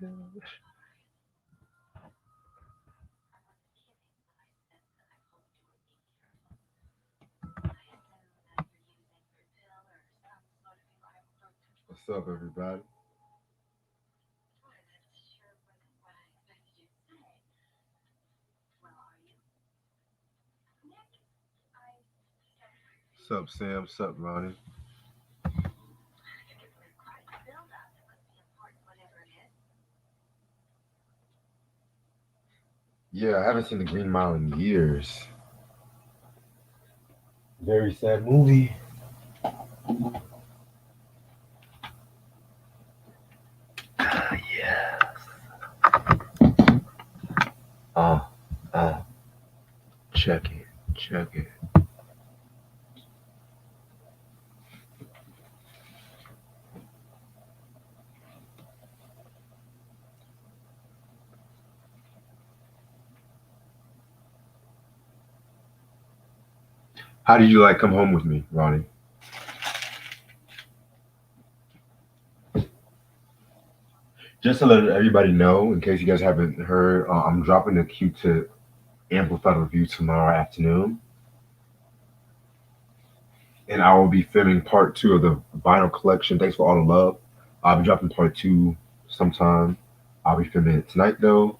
What's up, everybody? What's up, Sam? What's up, Ronnie? Yeah, I haven't seen The Green Mile in years. Very sad movie. Yeah. Uh, uh, check it, check it. How did you like Come Home with Me, Ronnie? Just to let everybody know, in case you guys haven't heard, I'm dropping the Q-Tip Amplified review tomorrow afternoon, and I will be filming part two of the vinyl collection. Thanks for all the love. I'll be dropping part two sometime. I'll be filming it tonight though.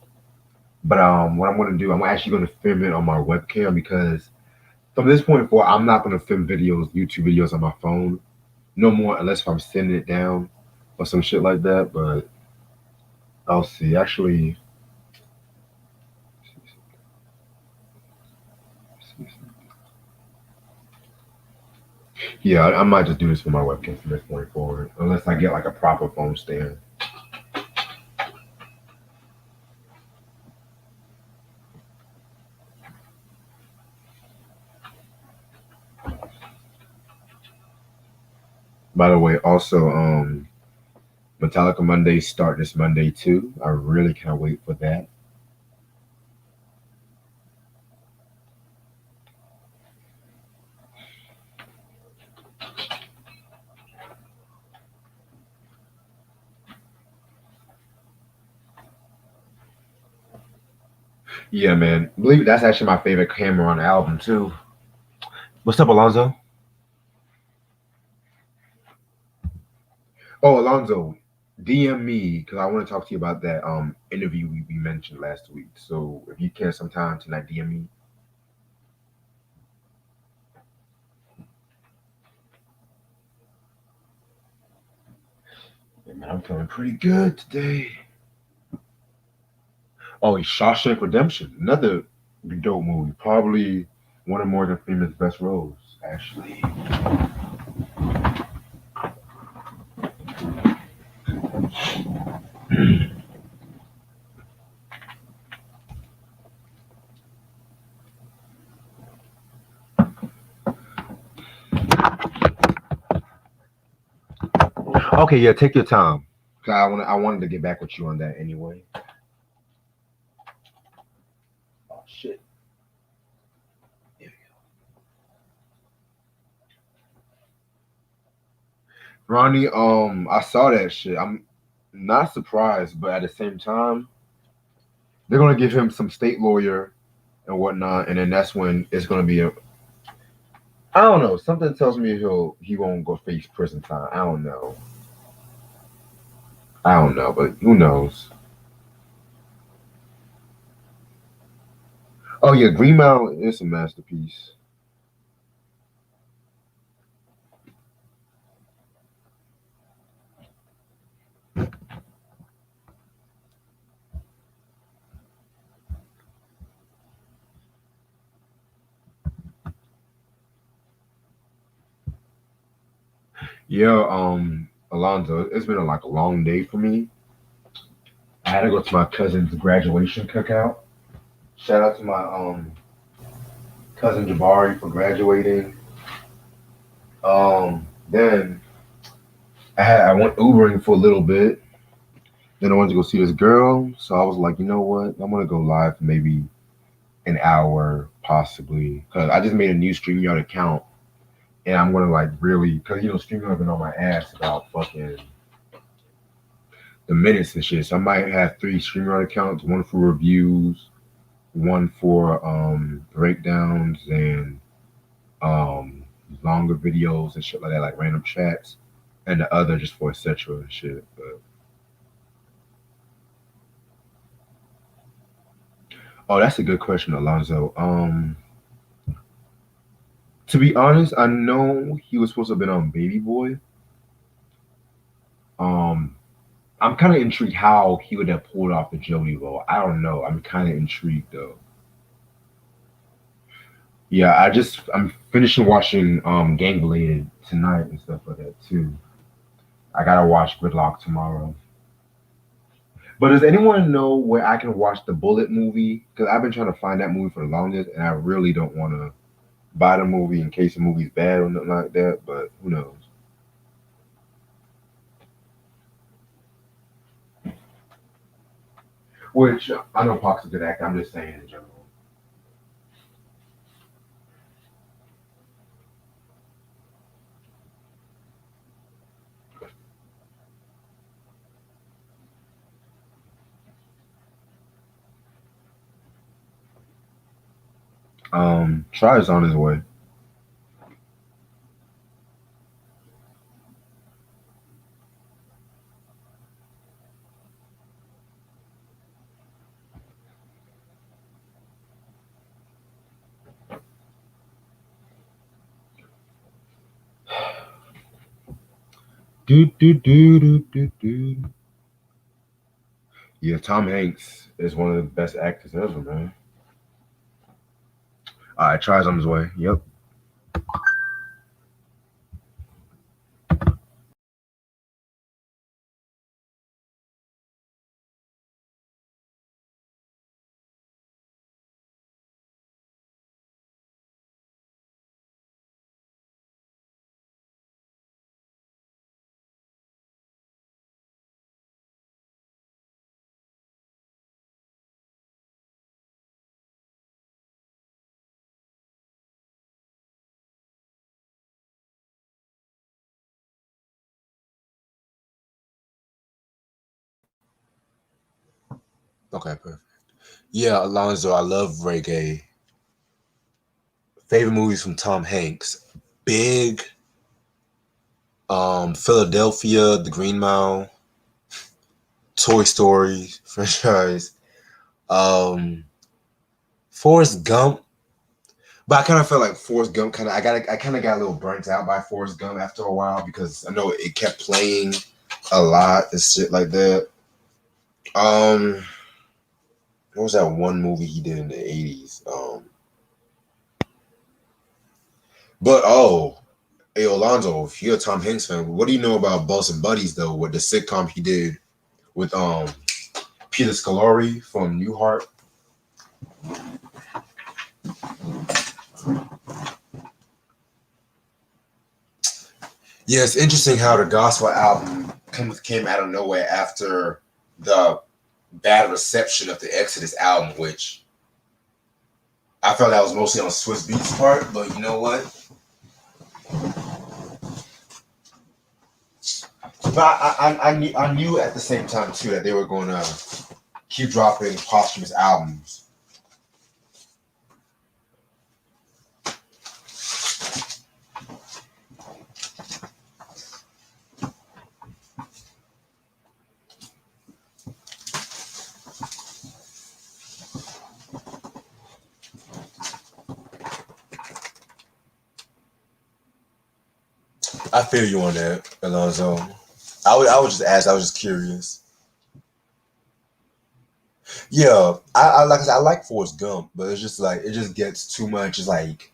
But what I'm gonna do, I'm actually gonna film it on my webcam because from this point forward, I'm not gonna film videos, YouTube videos on my phone no more, unless if I'm sending it down or some shit like that. But I'll see. Actually, yeah, I might just do this for my webcam from this point forward, unless I get like a proper phone stand. By the way, also, Metallica Mondays start this Monday too. I really can't wait for that. Yeah, man. Believe it, that's actually my favorite Cameron album too. What's up, Alonzo? Oh, Alonzo, DM me because I want to talk to you about that interview we mentioned last week. So if you can sometime tonight, DM me. Yeah, man, I'm feeling pretty good today. Oh, it's Shawshank Redemption, another dope movie. Probably one of Morgan Freeman's best roles, actually. Okay, yeah, take your time. 'Cause I wanted to get back with you on that anyway. Oh shit. Yeah. Ronnie, I saw that shit. I'm not surprised, but at the same time, they're gonna give him some state lawyer and whatnot, and then that's when it's gonna be a. I don't know. Something tells me he won't go face prison time. I don't know. I don't know, but who knows? Oh yeah, Green Mile is a masterpiece. Yeah, Alonzo, it's been like a long day for me. I had to go to my cousin's graduation cookout. Shout out to my cousin Jabari for graduating. Then I went Ubering for a little bit. Then I wanted to go see this girl, so I was like, you know what? I'm gonna go live for maybe an hour, possibly, because I just made a new StreamYard account, and I'm gonna like really, because StreamYard been on my ass about fucking the minutes and shit. So I might have three StreamYard accounts, one for reviews, one for breakdowns and um longer videos and shit like that, like random chats, and the other just for etc. and shit. But oh, that's a good question, Alonzo. To be honest, I know he was supposed to have been on Baby Boy. Um, I'm kind of intrigued how he would have pulled off the Jody role. I don't know. I'm kind of intrigued though. Yeah, I'm finishing watching Gang Related tonight and stuff like that too. I gotta watch Gridlock tomorrow. But does anyone know where I can watch the Bullet movie? Because I've been trying to find that movie for the longest, and I really don't want to buy the movie in case the movie's bad or nothing like that. But who knows? Which I know Pac's a good actor. I'm just saying in general. Try is on his way. Do do do do do do. Yeah, Tom Hanks is one of the best actors ever, man. All right, tries on his way. Yep. Okay, perfect. Yeah, Alonzo, I love reggae. Favorite movies from Tom Hanks: Big, Philadelphia, The Green Mile, Toy Story franchise, um, Forrest Gump. But I kind of felt like Forrest Gump I kind of got a little burnt out by Forrest Gump after a while because I know it kept playing a lot and shit like that. Um, what was that one movie he did in the 80s? But oh, hey Alonzo, if you're a Tom Hanks fan, what do you know about Boss and Buddies though? With the sitcom he did with Peter Scolari from Newhart. Yeah, it's interesting how the gospel album came out of nowhere after the bad reception of the Exodus album, which I felt that was mostly on Swiss Beats' part. But you know what? But I knew at the same time too that they were going to keep dropping posthumous albums. I feel you on that, Alonzo. I would just ask. I was just curious. Yeah, I like I said, I like Forrest Gump, but it's just like it just gets too much. It's like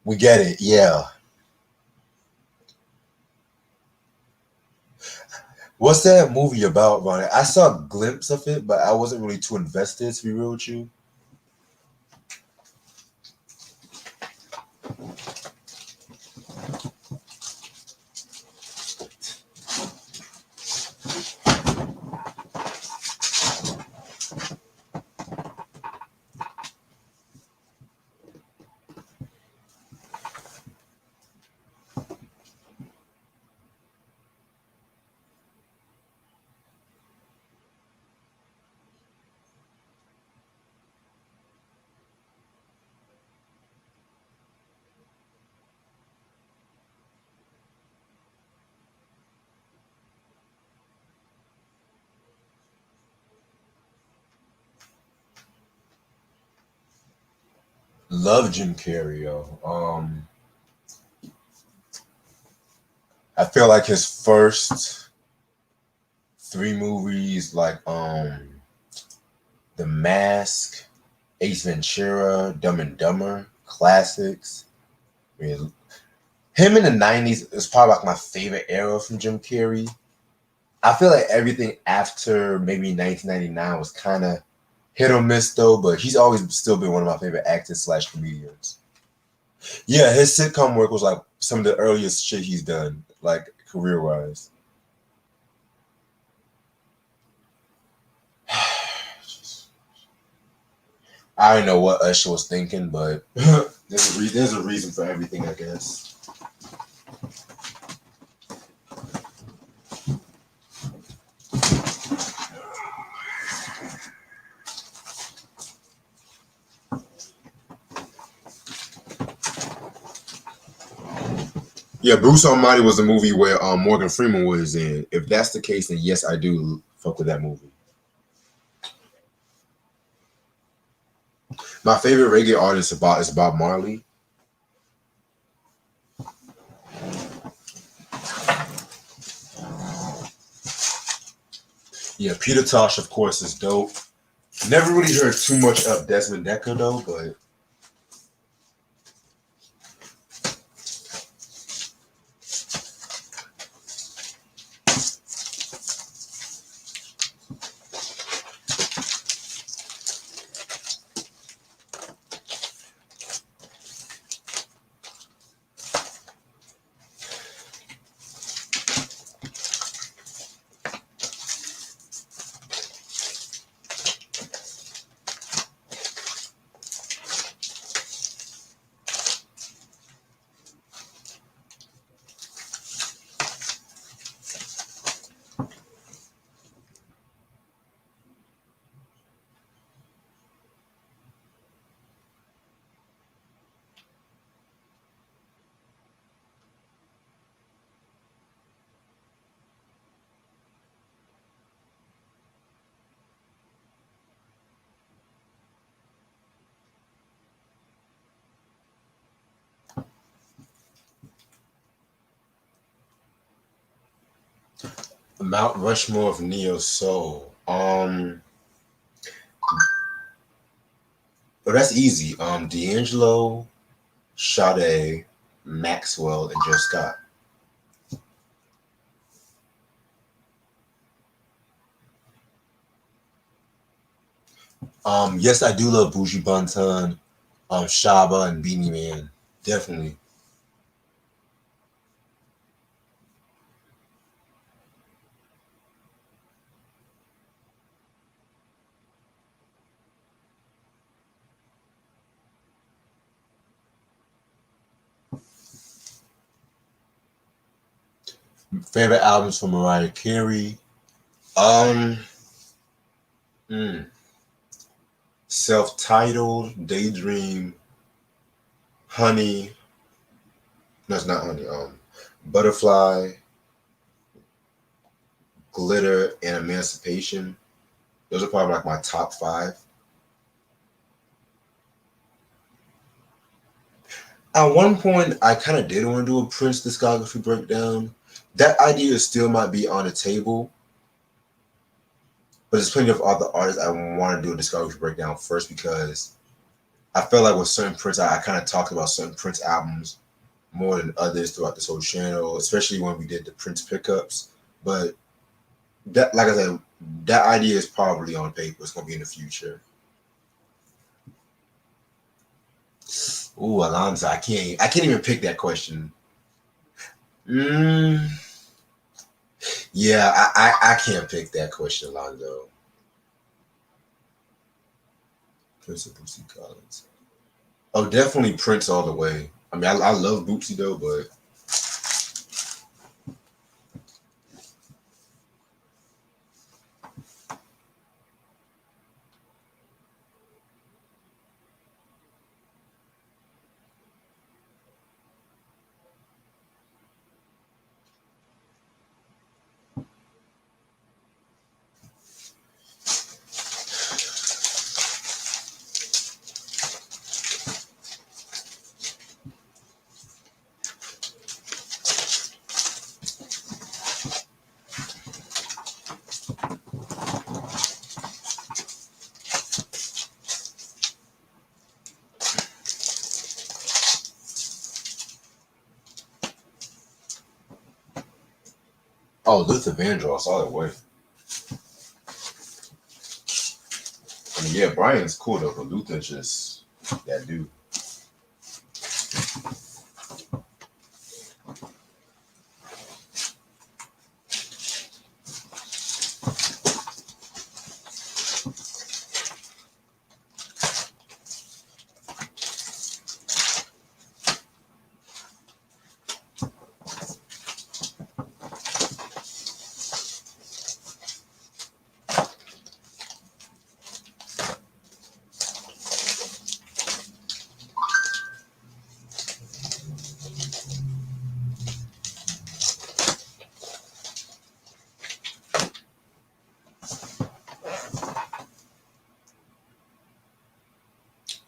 we get it, yeah. What's that movie about, Ronnie? I saw a glimpse of it, but I wasn't really too invested. To be real with you, Love Jim Carrey, yo. I feel like his first three movies, like The Mask, Ace Ventura, Dumb and Dumber, classics. I mean, him in the '90s is probably like my favorite era from Jim Carrey. I feel like everything after maybe 1999 was kind of hit or miss though, but he's always still been one of my favorite actors slash comedians. Yeah, his sitcom work was like some of the earliest shit he's done, like career wise. I don't know what Usher was thinking, but there's a reason for everything, I guess. Yeah, Bruce Almighty was the movie where Morgan Freeman was in. If that's the case, then yes, I do fuck with that movie. My favorite reggae artist is Bob Marley. Yeah, Peter Tosh, of course, is dope. Never really heard too much of Desmond Decker though, but Mount Rushmore of neo soul. But that's easy. D'Angelo, Sade, Maxwell, and Joe Scott. Yes, I do love Bougie Banton, Shaba, and Beanie Man. Definitely. Favorite albums from Mariah Carey. Um, mm, Self-titled, Daydream, Honey. No, it's not Honey. Butterfly, Glitter, and Emancipation. Those are probably like my top five. At one point, I kind of did want to do a Prince discography breakdown. That idea still might be on the table, but there's plenty of other artists I want to do a discography breakdown first because I felt like with certain Prince, I kind of talked about certain Prince albums more than others throughout this whole channel, especially when we did the Prince pickups. But that, like I said, that idea is probably on paper. It's gonna be in the future. Ooh, Alonzo, I can't even pick that question. Mm, yeah, I can't pick that question, Alonzo. Prince of Bootsy Collins. Oh, definitely Prince all the way. I mean, I love Bootsy though, but Oh, Luther Vandross, all the way. I mean, yeah, Brian's cool though, but Luther's just that dude.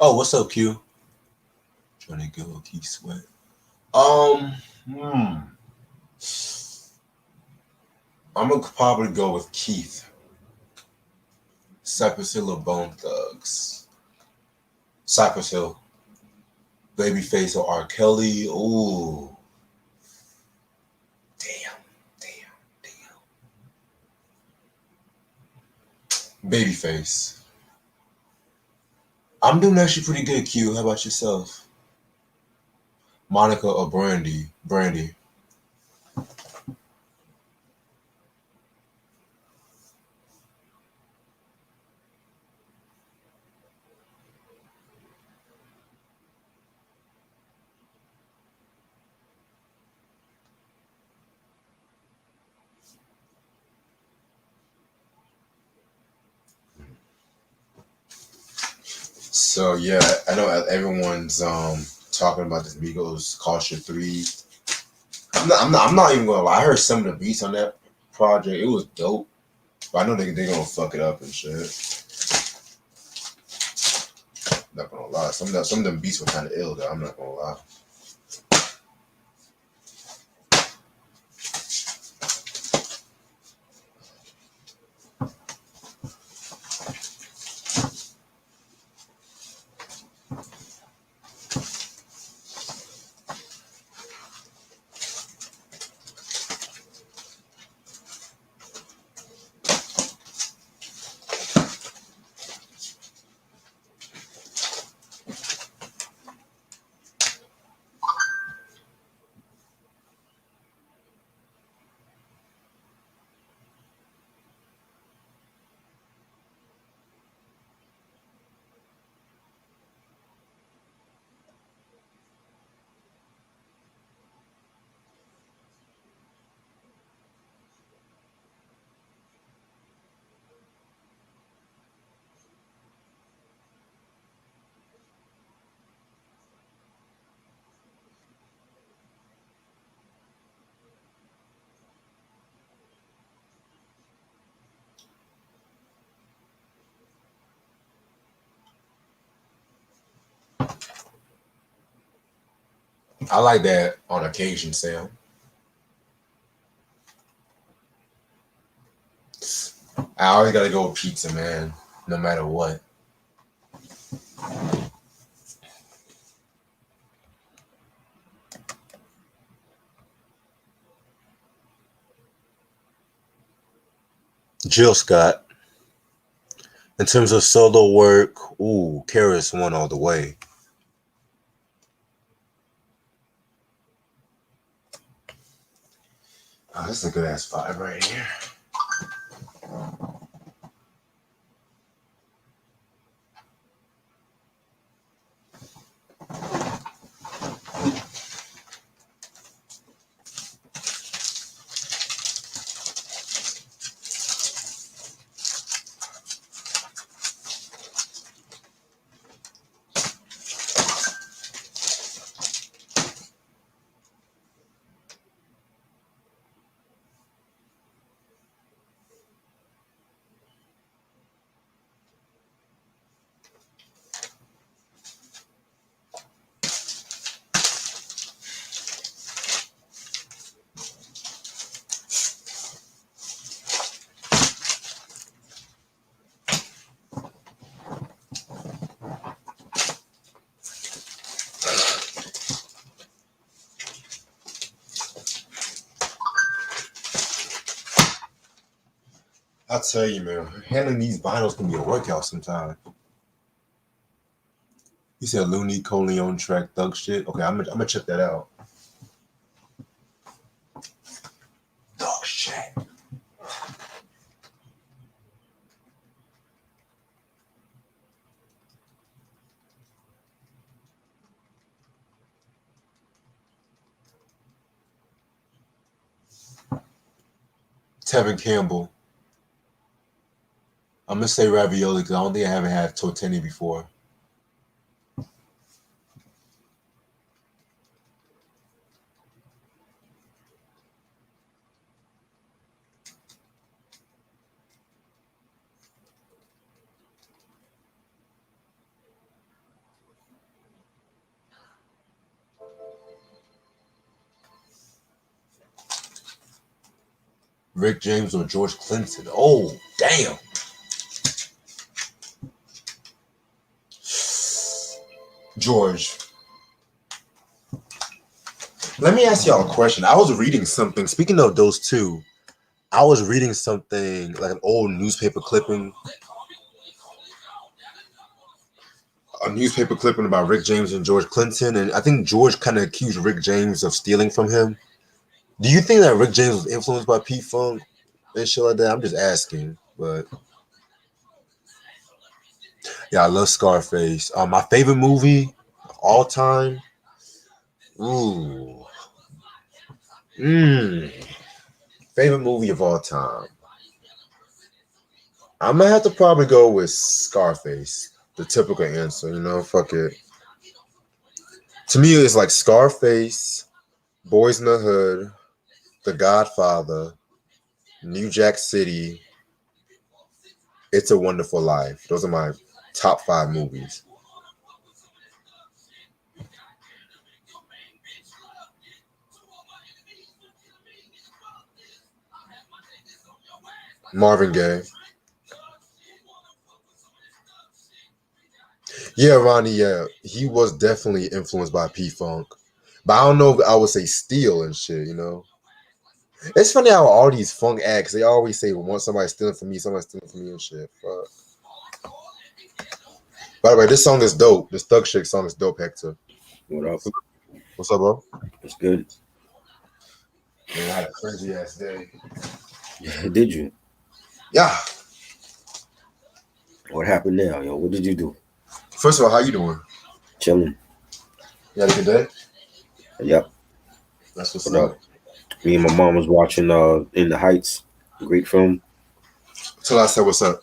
Oh, what's up, Q? Trying to go Keith Sweat. Hmm. I'm gonna probably go with Keith. Cypress Hill or Bone Thugs. Cypress Hill. Babyface or R. Kelly. Ooh. Damn. Damn. Damn. Babyface. I'm doing actually pretty good, Q. How about yourself? Monica or Brandy? Brandy. So yeah, I know everyone's talking about this Migos Culture 3. I'm not even gonna lie. I heard some of the beats on that project. It was dope. But I know they're gonna fuck it up and shit. Not gonna lie. Some of them beats were kinda ill though, I'm not gonna lie. I like that on occasion, Sam. I always gotta go with pizza, man. No matter what. Jill Scott. In terms of solo work, ooh, Karis won all the way. Oh, this is a good ass 5 right here. I tell you, man, handling these vinyls can be a workout sometimes. He said Looney Coleon track Thug Shit. Okay, I'm gonna check that out. Thug Shit. Tevin Campbell. I'm gonna say ravioli because I don't think I haven't had tortellini before. Rick James or George Clinton? Oh, damn. George. Let me ask y'all a question. I was reading something. Speaking of those two, I was reading something like an old newspaper clipping. A newspaper clipping about Rick James and George Clinton. And I think George kind of accused Rick James of stealing from him. Do you think that Rick James was influenced by P-Funk and shit like that? I'm just asking. But yeah, I love Scarface. My favorite movie of all time. Ooh. Favorite movie of all time. I'm gonna have to probably go with Scarface. The typical answer, fuck it. To me, it's like Scarface, Boys in the Hood, The Godfather, New Jack City, It's a Wonderful Life. Those are my top 5 movies. Marvin Gaye. Yeah, Ronnie, yeah. He was definitely influenced by P-Funk. But I don't know if I would say steal and shit, It's funny how all these funk acts, they always say, well, somebody's stealing from me, somebody's stealing from me and shit. Fuck. By the way, this song is dope. This Thug Shit song is dope, Hector. What up? What's up, bro? It's good. Man, I had a crazy ass day. Did you? Yeah. What happened now, yo? What did you do? First of all, how you doing? Chilling. You had a good day? Yep. That's what's up. Me and my mom was watching In the Heights. Great film. Till I said what's up.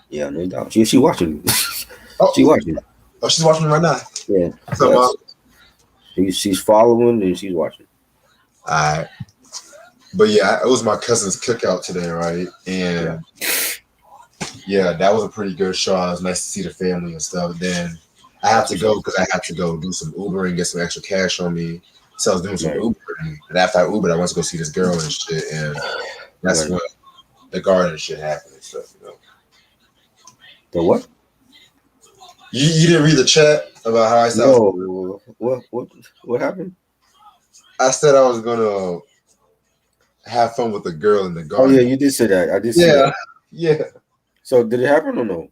Yeah, no doubt. She watching. Oh, she watching. Oh, she's watching right now. Yeah. What's up, Mom? She's following and she's watching. All right. But yeah, it was my cousin's cookout today, right? And yeah, that was a pretty good show. It was nice to see the family and stuff. Then I had to go because I had to go do some Uber and get some extra cash on me. So I was doing some Uber. And after I Ubered, I went to go see this girl and shit. And that's when the garden shit happened and stuff, The what? You didn't read the chat about how I said? No. What happened? I said I was gonna have fun with the girl in the garden. Oh yeah, you did say that. I did see that. Yeah. So did it happen or no?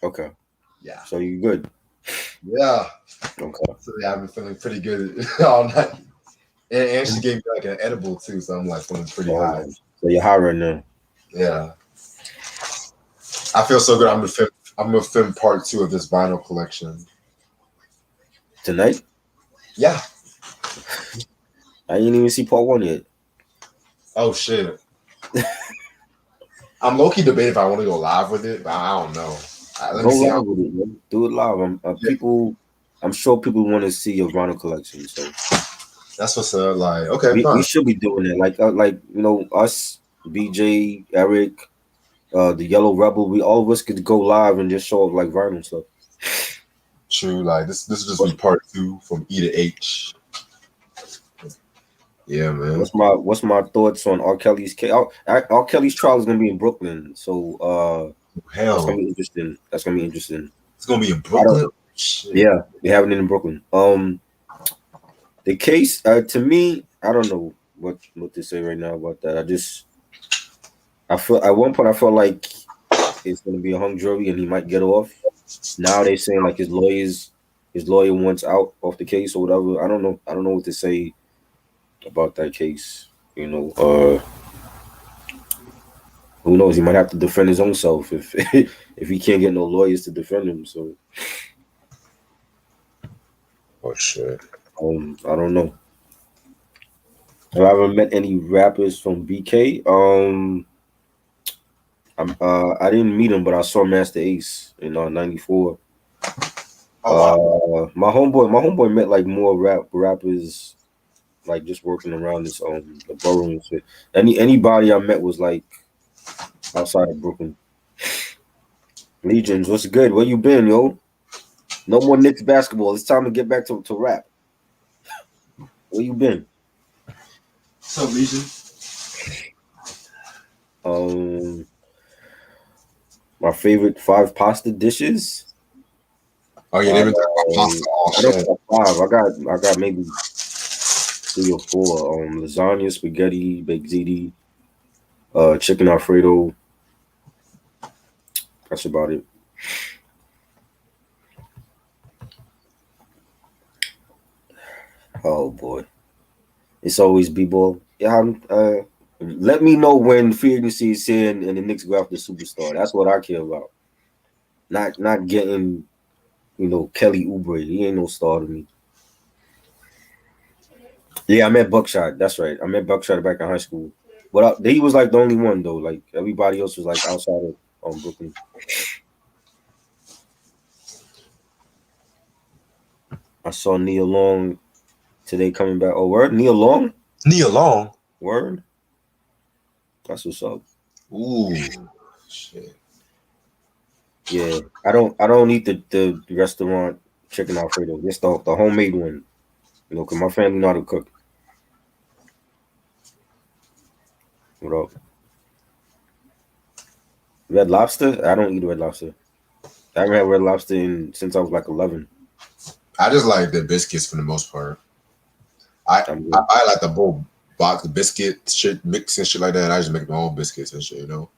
Okay. Yeah. So you good? Yeah. Okay. So yeah, I've been feeling pretty good all night. And she gave me like an edible too, so I'm like feeling pretty high. So you're high right now. Yeah. I feel so good. I'm gonna film part 2 of this vinyl collection. Tonight? Yeah. I didn't even see part 1 yet. Oh shit. I'm low-key debating if I want to go live with it, but I don't know. Let me see live with it, man. Do it live. People, I'm sure people want to see your vinyl collection. So that's what's up. Like, okay, fine. We should be doing it. Like us, BJ, Eric, the Yellow Rebel. We all of us could go live and just show up like vinyl stuff. True. Like this will just be part 2 from E to H. Yeah, man. What's my thoughts on R. Kelly's case? R. Kelly's trial is gonna be in Brooklyn, so that's gonna be interesting. It's gonna be in Brooklyn. Yeah, they have it in Brooklyn. The case, to me, I don't know what to say right now about that. I feel at one point I felt like it's gonna be a hung jury and he might get off. Now they saying like his lawyer wants out of the case or whatever. I don't know. I don't know what to say about that case. You know, who knows? He might have to defend his own self if if he can't get no lawyers to defend him. So Oh shit. I don't know. I haven't met any rappers from BK. I didn't meet him, but I saw Master Ace in '94. Oh wow. My homeboy met like more rappers like just working around this the borough and shit. Anybody I met was like outside of Brooklyn. Legions, what's good? Where you been, yo? No more Knicks basketball. It's time to get back to rap. Where you been? So Legion. My favorite 5 pasta dishes. Oh yeah, they've been talking about pasta all I don't show. have 5. I got maybe 3 or 4. Lasagna, spaghetti, baked ziti, chicken Alfredo. That's about it. Oh boy, it's always b-ball. Yeah, let me know when free agency is here and the Knicks go after the superstar. That's what I care about. Not getting Kelly Oubre. He ain't no star to me. Yeah, I met Buckshot. That's right. I met Buckshot back in high school. But he was like the only one though. Like everybody else was like outside of Brooklyn. I saw Neil Long today coming back. Oh, word, Neil Long. Nia Long. Word. That's what's up. Ooh, shit. Yeah, I don't eat the restaurant chicken Alfredo. Just the homemade one. Cause my family know how to cook. What up? Red Lobster? I don't eat Red Lobster. I haven't had Red Lobster since I was like 11. I just like the biscuits for the most part. I I'm I good. buy like the whole box of biscuit shit mix and shit like that. And I just make my own biscuits and shit. Nah,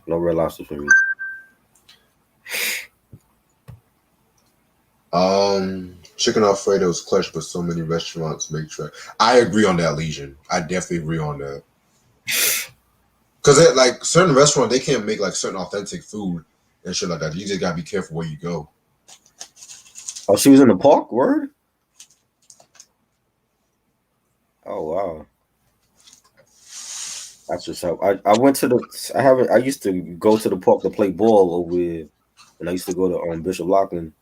no Red Lobster for me. Chicken Alfredo is clutch, but so many restaurants make try. I agree on that, Legion. I definitely agree on that. Cause like certain restaurants, they can't make like certain authentic food and shit like that. You just gotta be careful where you go. Oh, she was in the park. Word. Oh wow, that's what's up. I went to the. I haven't. I used to go to the park to play ball over here, and I used to go to Bishop Lockland.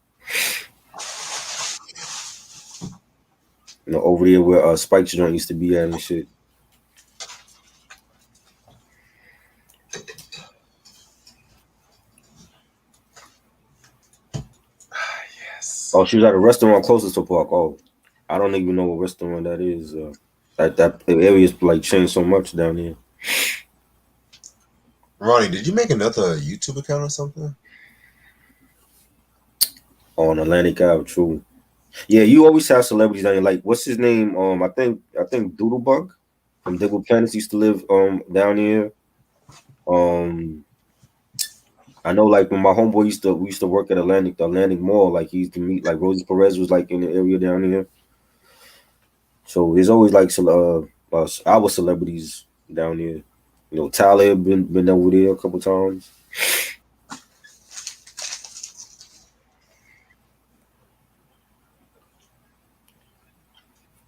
Over there where Spike's joint used to be at and shit. Yes. Oh, she was at a restaurant closest to park. Oh, I don't even know what restaurant that is. That area's like changed so much down here. Ronnie, did you make another YouTube account or something? On Atlantic Ave, true. Yeah, you always have celebrities down here. Like, what's his name? I think Doodlebug from Diggle Planets used to live down here. Um, I know like when my homeboy we used to work at the Atlantic Mall. Like he used to meet like Rosie Perez was like in the area down here. So there's always like some our celebrities down here. Tyler been over there a couple times.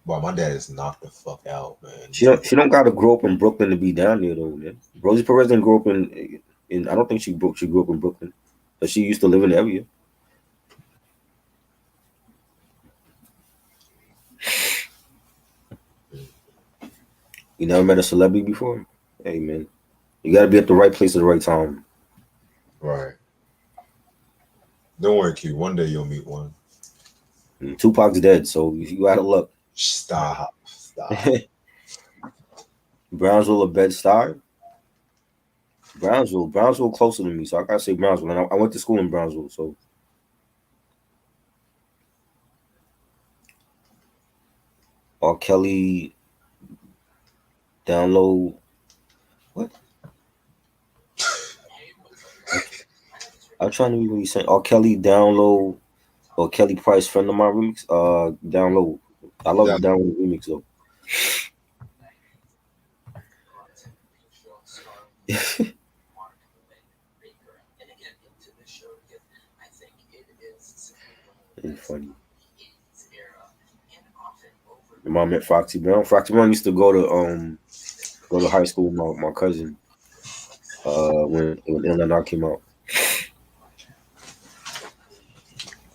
Boy, my dad is knocked the fuck out, man. She don't got to grow up in Brooklyn to be down there though, man. Rosie Perez didn't grow up in I don't think she grew up in Brooklyn, but she used to live in the area. You never met a celebrity before? Hey man, you got to be at the right place at the right time. Right. Don't worry, Q. One day you'll meet one. And Tupac's dead, so you out of luck. Stop. Stop. Brownsville or Bed-Stuy? Brownsville closer to me, so I gotta say Brownsville. And I went to school in Brownsville, so R. Kelly download. What? I'm trying to read what you saying. R. Kelly download or Kelly Price friend of my remix. Download. I love the download remix though. It's funny. Your mom met Foxy Brown. Foxy Brown used to go to high school with my cousin. When Illinois came out.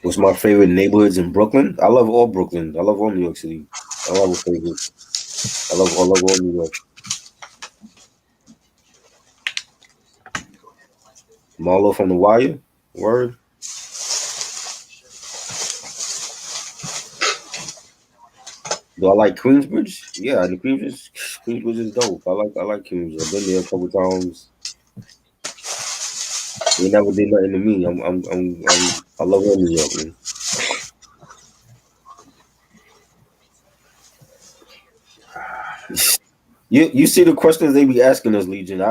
What's my favorite neighborhoods in Brooklyn? I love all Brooklyn. I love all New York City. I love a favorite. I love all New York. Marlo from The Wire. Word. Do I like Queensbridge? Yeah, the Queensbridge is dope. I like Queensbridge. I've been there a couple times. They never did nothing to me. I love all New York, man. You see the questions they be asking us, Legion.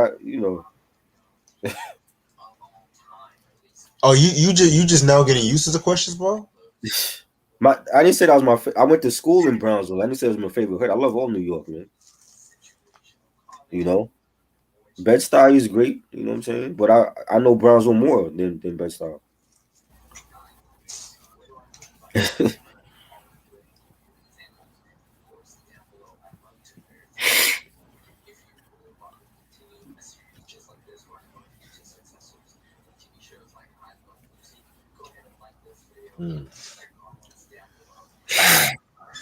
Oh, you just now getting used to the questions, bro? I didn't say that was my. I went to school in Brownsville. I didn't say it was my favorite hood. I love all New York, man. You know, Bed-Stuy is great. You know what I'm saying? But I know Brownsville more than Bed-Stuy.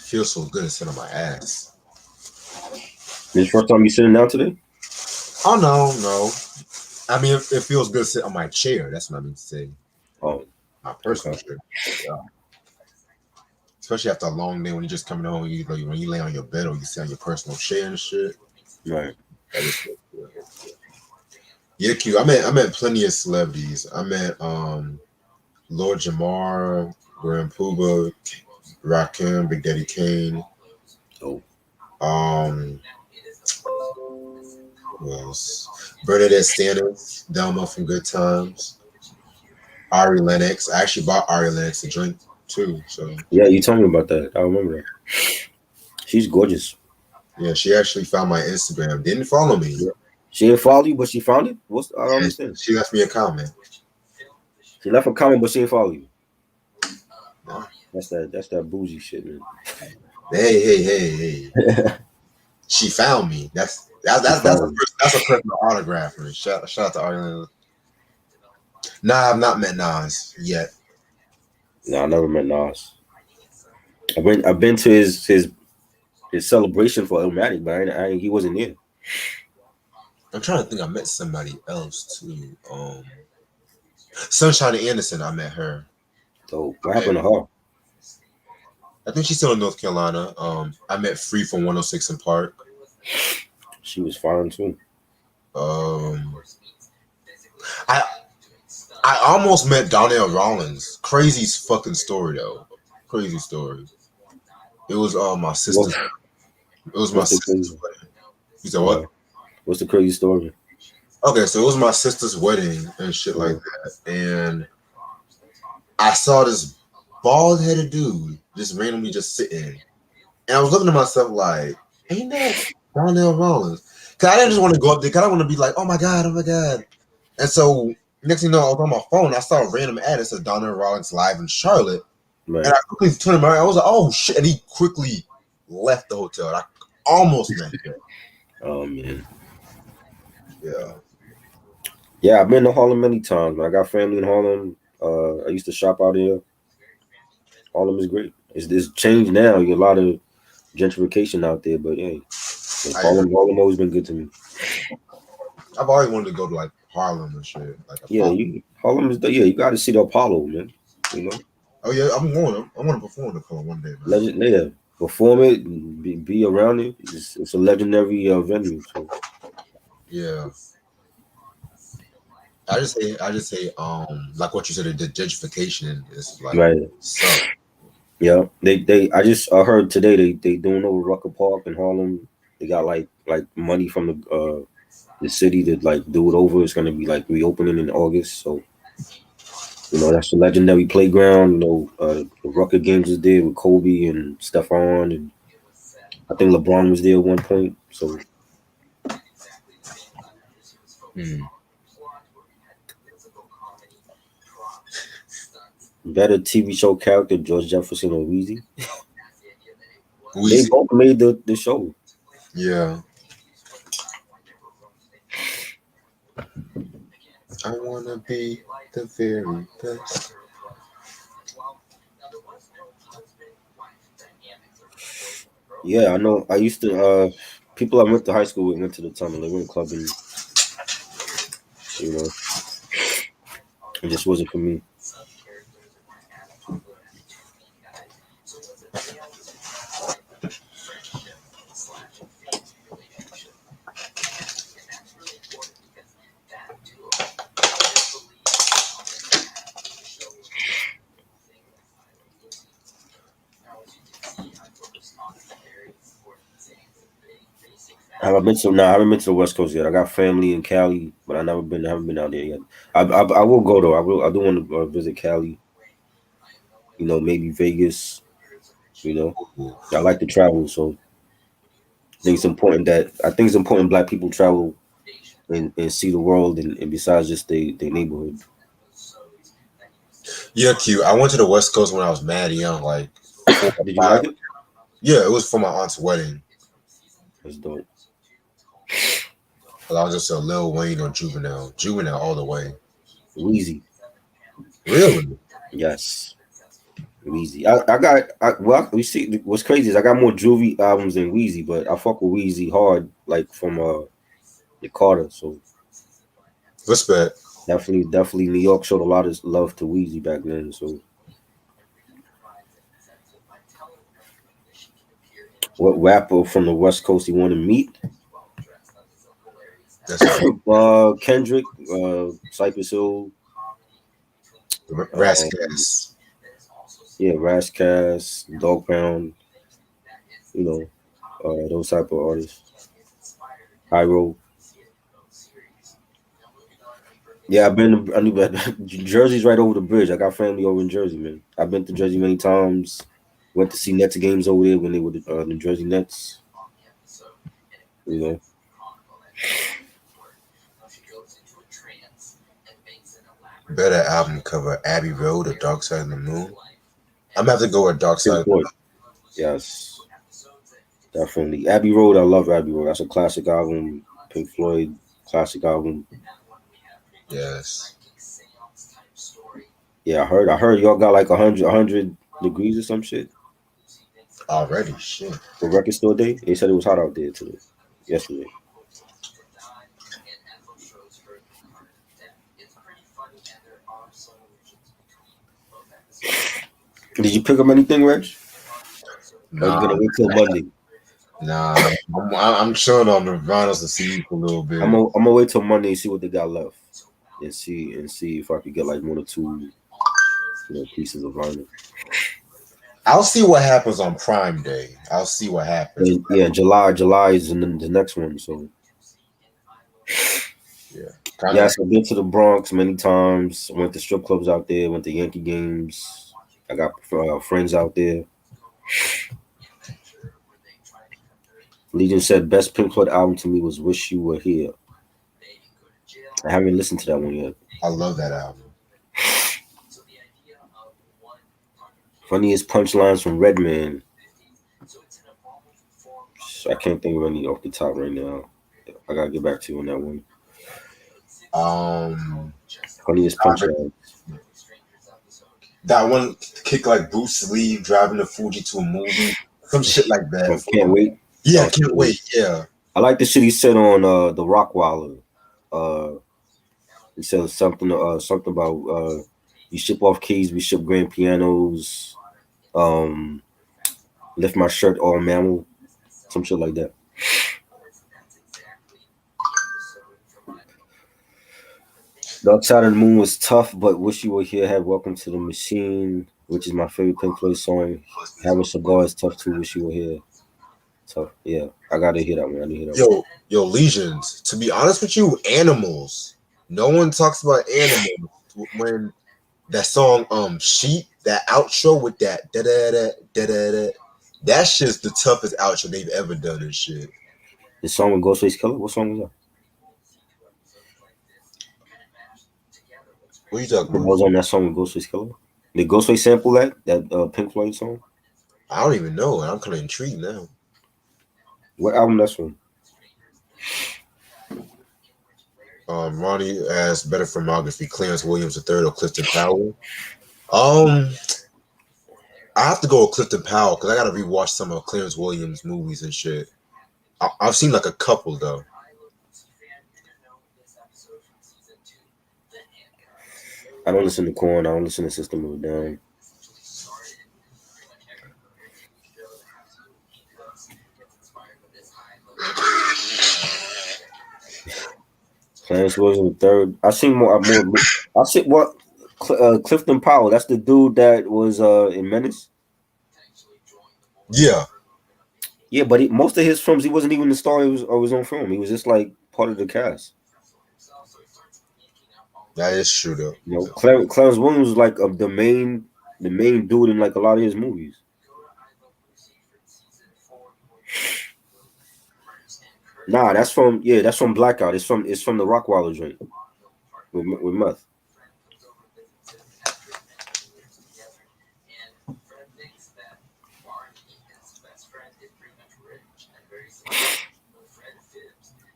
Feels so good to sit on my ass. This first time you sitting down today? Oh no. I mean, it feels good to sit on my chair. That's what I mean to say. Oh, my personal chair. Yeah. Especially after a long day when you're just coming home, when you lay on your bed or you sit on your personal chair and shit. Right. Yeah, Q. I met plenty of celebrities. I met Lord Jamar, Grand Puba, Rakim, Big Daddy Kane. Oh. Who else? Bernadette Stannis, Delma from Good Times, Ari Lennox. I actually bought Ari Lennox a drink too. So yeah, you told me about that. I remember that. She's gorgeous. Yeah, she actually found my Instagram. Didn't follow me. Yeah. She didn't follow you, but she found it. I don't understand. She left me a comment. She left a comment, but she didn't follow you. No. That's that bougie shit, man. Hey. She found me. That's a personal autograph for me. Shout out to Arlen. Nah, I've not met Nas yet. No, I never met Nas. I've been to his celebration for Illmatic, but he wasn't there. I'm trying to think. I met somebody else too. Sunshine Anderson. I met her. So what happened to her? I think she's still in North Carolina. I met Free from 106 in Park. She was fine too. I almost met Donnell Rollins. Crazy fucking story though. Crazy story. It was my sister's. It was my sister's wedding. You said what? What's the crazy story? Okay, so it was my sister's wedding and shit like that, and I saw this bald-headed dude just randomly just sitting, and I was looking at myself like, "Ain't that Donnell Rollins?" Cause I didn't just want to go up there. Cause I want to be like, "Oh my god!" And so next thing you know, I was on my phone. I saw a random ad that said Donnell Rollins live in Charlotte, and I quickly turned him around. I was like, "Oh shit!" And he quickly left the hotel. And I almost met him. Oh man. Yeah, I've been to Harlem many times. I got family in Harlem. I used to shop out here. Harlem is great. It's changed now. You get a lot of gentrification out there, but yeah, Harlem always been good to me. I've always wanted to go to like Harlem and shit. Like Harlem is you got to see the Apollo, man. You know. Oh yeah, I'm going. I want to perform the Apollo one day, man. Perform it, be around it. It's a legendary venue. So. Yeah. I just say, like what you said, the gentrification is like, right. Suck. Yeah, I heard today they doing over Rucker Park in Harlem. They got like money from the city to like do it over. It's gonna be like reopening in August. So that's the legendary playground. The Rucker games was there with Kobe and Stephon, and I think LeBron was there at one point. So Hmm. better TV show character, George Jefferson or Weezy. They Weezy. both made the show. Yeah. I wanna be the very best. Yeah, I know. I used to people I went to high school with went to the Tunnel Living Club, and it just wasn't for me. Have I been to? No, I haven't been to the West Coast yet. I got family in Cali, but I never been. I haven't been out there yet. I will go though. I will. I do want to visit Cali. Maybe Vegas. I like to travel, so I think it's important Black people travel and see the world, and besides just their neighborhood. Yeah, Q. I went to the West Coast when I was mad young. Like, 4 or Did you 5. like it? Yeah, it was for my aunt's wedding. That's dope. But I was just a Lil Wayne or Juvenile. Juvenile all the way. Weezy. Really? Yes. Weezy. Well, you see, what's crazy is I got more Juvie albums than Weezy, but I fuck with Weezy hard, like from the Carter. So Respect. definitely, New York showed a lot of love to Weezy back then. So, what rapper from the West Coast you want to meet? That's right. Kendrick, Cypress Hill, Rascas. yeah, Razzcast, Dog Pound, those type of artists. Hyro. Yeah, I've been. I knew Jersey's right over the bridge. I got family over in Jersey, man. I've been to Jersey many times. Went to see Nets games over there when they were the Jersey Nets. You know, Better album cover: Abbey Road or Dark Side of the Moon. I'm gonna have to go with Dark Side. Pink Floyd. Yes, definitely. Abbey Road. I love Abbey Road. That's a classic album. Pink Floyd, classic album. Yes. Yeah, I heard y'all got like 100 degrees or some shit Already, shit. for Record Store Day. They said it was hot out there today, yesterday. Did you pick up anything, Reg? Or you Nah, gonna wait till Monday? nah. I'm chilling on the vinyls to see you for a little bit. I'm gonna wait till Monday and see what they got left, and see if I could get like 1 or 2, pieces of vinyl. I'll see what happens on Prime Day. I'll see what happens. And, yeah, July is in the next one. So Kinda- yes, I've been to the Bronx many times. Went to strip clubs out there. Went to Yankee games. I got friends out there. Legion said best Pink Floyd album to me was "Wish You Were Here." I haven't listened to that one yet. I love that album. Funniest punchlines from Redman. I can't think of any off the top right now. I gotta get back to you on that one. Funniest punchlines. That one kick like Bruce Lee driving the Fuji to a movie, some shit like that. Can't wait. Yeah, can't wait. Yeah, I like the shit he said on the Rockwaller. He said something about you ship off keys, we ship grand pianos. Lift my shirt, all mammal, some shit like that. Dark Side of the Moon was tough, but Wish You Were Here had Welcome to the Machine, which is my favorite Pink Floyd song. Having Cigar is tough too. Wish You Were Here. So yeah, I gotta hear that one. I need to hear that one. Yo, Legions. To be honest with you, Animals. No one talks about Animals when that song Sheep, that outro with that da da da da da da. That shit's the toughest outro they've ever done and shit. The song with Ghostface Killer. What song was that? What are you talking What about? was on that song with Ghostface Killer? Did Ghostface sample that Pink Floyd song? I don't even know. I'm kind of intrigued now. What album that's from? Ronnie asked better filmography, Clarence Williams III or Clifton Powell. I have to go with Clifton Powell because I gotta rewatch some of Clarence Williams movies and shit. I've seen like a couple though. I don't listen to Korn. I don't listen to System of a Down. Clarence Williams III. I seen more. I see what Clifton Powell. That's the dude that was in Menace. Yeah, Yeah, but most of his films, he wasn't even the star of his own film. He was just like part of the cast. that is true though. You know, Clarence Williams was like the main dude in like a lot of his movies. Nah, that's from Blackout. It's from the Rockwaller joint with Meth.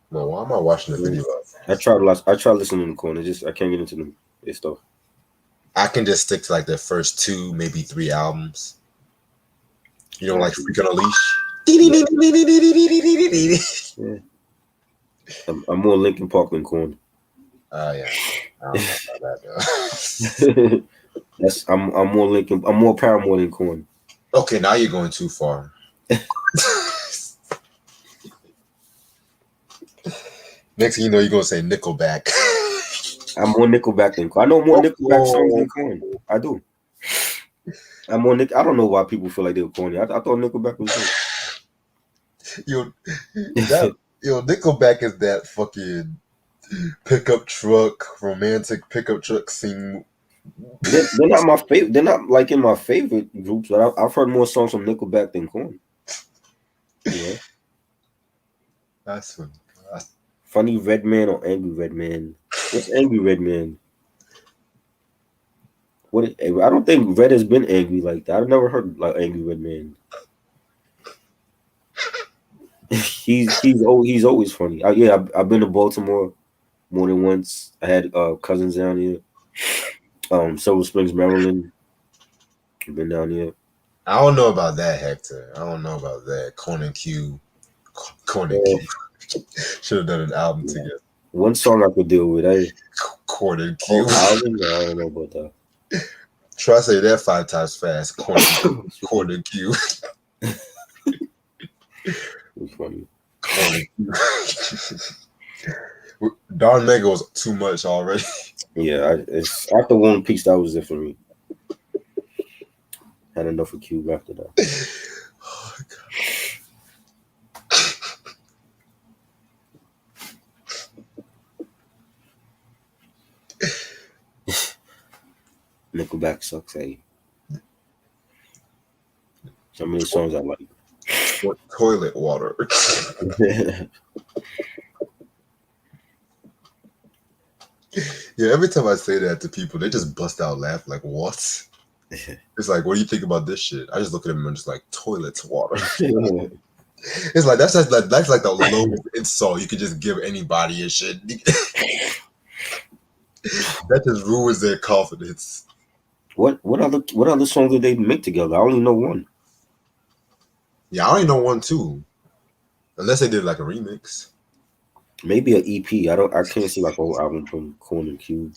Well, why am I watching the video? I tried listening to Korn. I can't get into their stuff. I can just stick to like the first 2, maybe 3 albums. You know, like Freak on a Leash. Yeah. I'm more Linkin Park than Korn. Yeah. I don't know about that though. I'm more Linkin. I'm more Paramore than Korn. Okay, now you're going too far. Next thing you know, you're gonna say Nickelback. I'm more Nickelback than Korn. I know more Nickelback songs than Korn. I do. I'm more Nick. I don't know why people feel like they were corny. I thought Nickelback was good. Yo, Nickelback is that fucking pickup truck, romantic pickup truck scene. They're not my favorite. They're not like in my favorite groups, but I've heard more songs from Nickelback than Korn. Yeah. That's funny. Funny Redman or Angry Redman? What's Angry Redman? What? I don't think Red has been angry like that. I've never heard like Angry Redman. he's always funny. I've been to Baltimore more than once. I had cousins down here. Silver Springs, Maryland. I've been down here. I don't know about that, Hector. I don't know about that. Korn and Q. Should have done an album together. One song I could deal with. Korn and Q. Album? I don't know about that. Try to say that 5 times fast. Korn and Q. It's funny. Korn and Q. Don Mega was too much already. Yeah, it's after One Piece, that was it for me. Had enough of Cube after that. Oh, God. Nickelback sucks, hey. So many songs I like. Toilet water. Yeah, every time I say that to people, they just bust out laugh like, what? It's like, what do you think about this shit? I just look at them and just like, toilet water. It's like that's like the lowest insult you could just give anybody and shit. That just ruins their confidence. What other songs did they make together? I only know one. Yeah, I only know one too. Unless they did like a remix. Maybe an EP. I can't see like a whole album from Korn and Cube.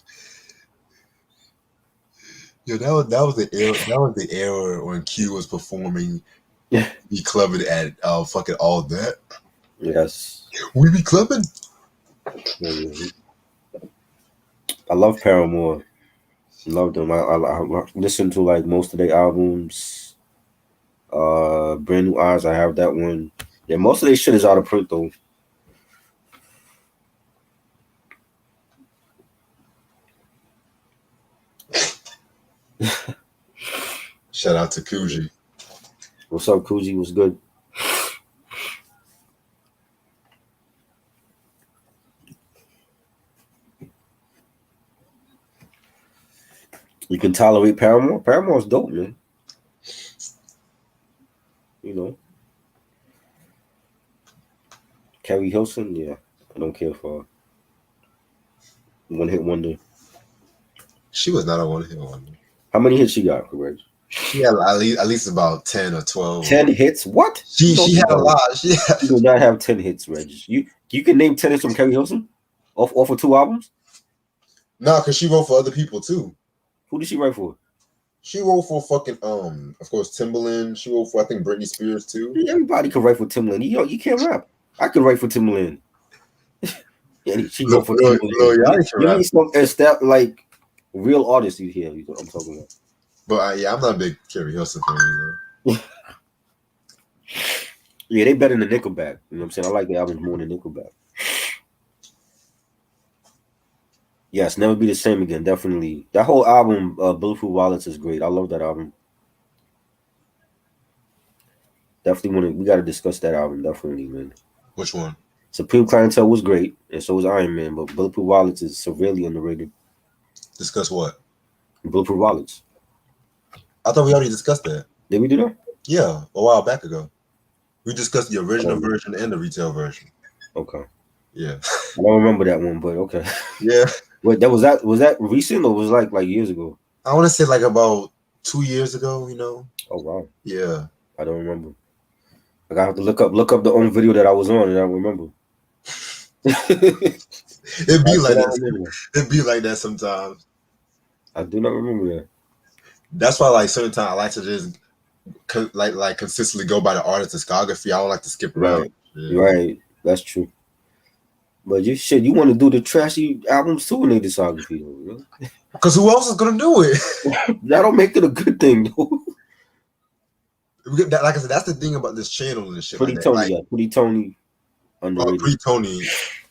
Yeah, that was the era when Q was performing. Yeah. Be clubbing at fucking all that. Yes. We be clubbing. Yeah. I love Paramore. Love them. I listen to like most of their albums. Brand New Eyes, I have that one. Yeah, most of their shit is out of print though. Shout out to Kuji. What's up, Kuji? What's good? You can tolerate Paramore. Paramore's dope, man. You know. Carrie Hilson, yeah. I don't care for her. One hit wonder. She was not a one hit wonder. How many hits she got, correct? She had at least about 10 or 12. 10 hits? What? She had a lot. She do not have 10 hits, Reg. You can name 10 hits from Carrie Hilson off of 2 albums? No, because she wrote for other people too. Who did she write for? She wrote for fucking of course Timbaland. She wrote for I think Britney Spears too. Everybody can write for Timbaland. You can't rap. I could write for Timbaland. Yeah, she wrote for Timbaland. You need some like real artists you hear. What I'm talking about. But yeah, I'm not a big Carrie Hilson fan either. Yeah, they better than Nickelback. You know what I'm saying? I like the albums more than Nickelback. Yes, Never Be the Same Again. Definitely. That whole album, Bulletproof Wallets, is great. I love that album. Definitely we got to discuss that album. Definitely, man. Which one? Supreme Clientele was great, and so was Iron Man, but Bulletproof Wallets is severely underrated. Discuss what? Bulletproof Wallets. I thought we already discussed that. Did we do that? Yeah, a while back ago. We discussed the original version and the retail version. Okay. Yeah. I don't remember that one, but okay. Yeah. Wait, was that recent or was it like years ago? I want to say like about 2 years ago, you know. Oh wow. Yeah. I don't remember. Like I have to look up the own video that I was on and I remember. It'd be like that. It'd be like that sometimes. I do not remember that. That's why like certain times I like to just like consistently go by the artist discography. I don't like to skip around. Right. Yeah. Right. That's true. But you want to do the trashy albums too in their discography, though, because who else is gonna do it? That don't make it a good thing, though. Like I said, that's the thing about this channel and shit. Pretty like Tony, like, yeah. Pretty Tony, underrated. Pretty Tony,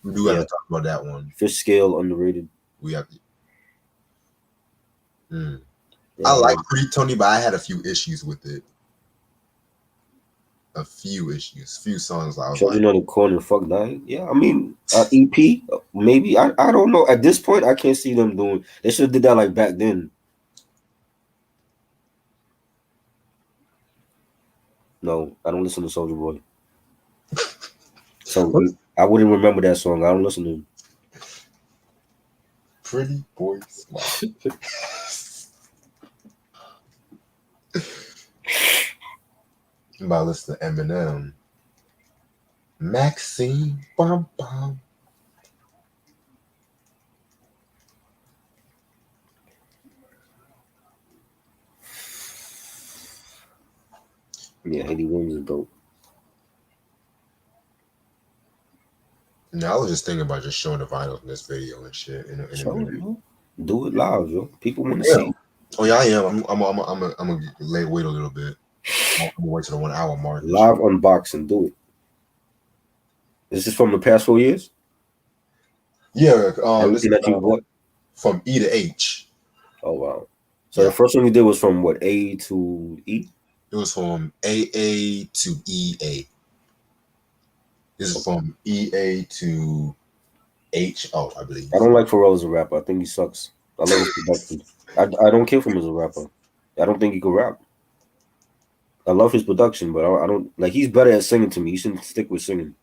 we do have to talk about that one. Fish Scale, underrated. We have to. Yeah. I like Pretty Tony, but I had a few issues with it. A few songs. I was Children of the Corner, Fuck Dying. Yeah, I mean, EP, maybe. I don't know. At this point, I can't see them doing. They should have did that like back then. No, I don't listen to Soulja Boy. So I wouldn't remember that song. I don't listen to him. Pretty Boy Smile. I'm about to listen to Eminem. Maxine, bum bum. Yeah, Hayley Williams is dope. No, I was just thinking about just showing the vinyls in this video and shit. Do it live, yo. People want to see. Oh yeah, I am. I'm gonna wait a little bit. I'm gonna wait to the 1 hour mark. Live unboxing, do it. This is from the past 4 years. Yeah, this that you bought from E to H. Oh wow! So the first one you did was from what, A to E? It was from AA to EA. This is from EA to H. Oh, I believe. I don't like Pharrell as a rapper. I think he sucks. I love his production. I don't care for him as a rapper. I don't think he could rap. I love his production, but I don't like. He's better at singing to me. He shouldn't stick with singing.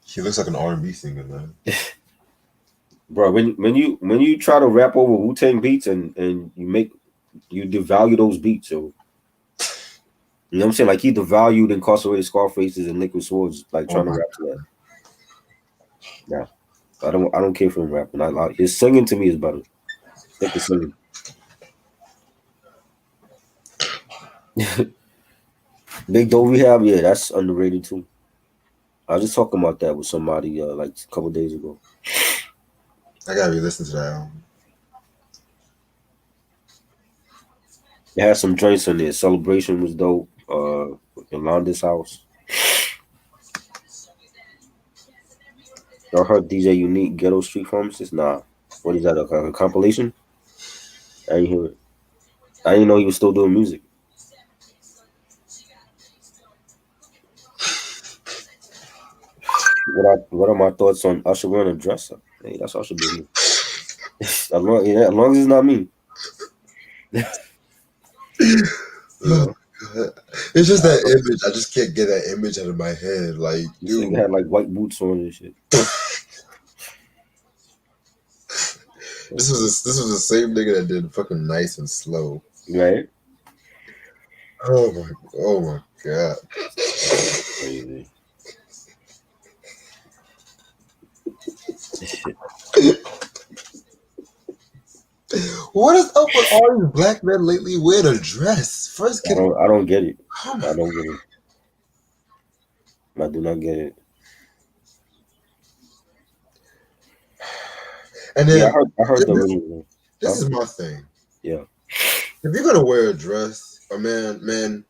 He looks like an R&B singer, man. Bro, when you try to rap over Wu-Tang beats and you devalue those beats, so you know what I'm saying? Like he devalued Incarcerated Scarfaces and Liquid Swords, like trying to rap to that. Yeah, I don't care for him rapping. His singing to me is better. Stick to singing. Big Doe Rehab, yeah, that's underrated too. I was just talking about that with somebody like a couple days ago. I gotta re-listen to that album. It had some joints on there. Celebration was dope. Yolanda's House. Y'all heard DJ Unique Ghetto Street Pharmacist? Nah. What is that? A compilation? I didn't hear it. I didn't know he was still doing music. What are my thoughts on Usher wearing a dress up? Hey, that's Usher business. as long as it's not me. Oh, God. It's just that image. I just can't get that image out of my head. Like, This dude, nigga had like white boots on and shit. this was the same nigga that did fucking Nice and Slow. Right? Oh my God. Crazy. What is up with all these black men lately wearing a dress? First, I don't get it. come I on. don't get it. I do not get it. And then Yeah, I heard the original. this is my thing. Yeah. If you're gonna wear a dress, or man,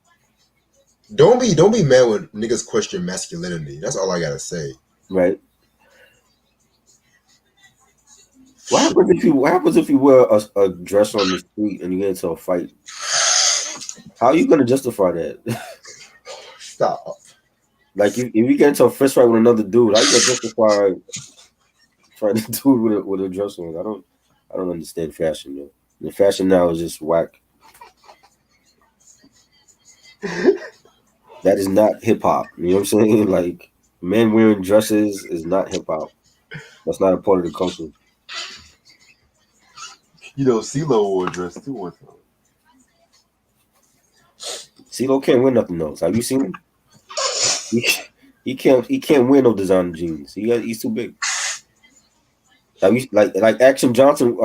don't be mad when niggas question masculinity. That's all I gotta say. Right. What happens if you wear a dress on the street and you get into a fight? How are you gonna justify that? Stop. Like if you get into a fist fight with another dude, how you gonna justify fighting a dude with a dress on? I don't understand fashion, yo. The fashion now is just whack. That is not hip hop. You know what I'm saying? Like men wearing dresses is not hip hop. That's not a part of the culture. You know, CeeLo wore a dress too one time. CeeLo can't wear nothing else. Have you seen him? He can't wear no designer jeans. He's too big. Have you like Action Bronson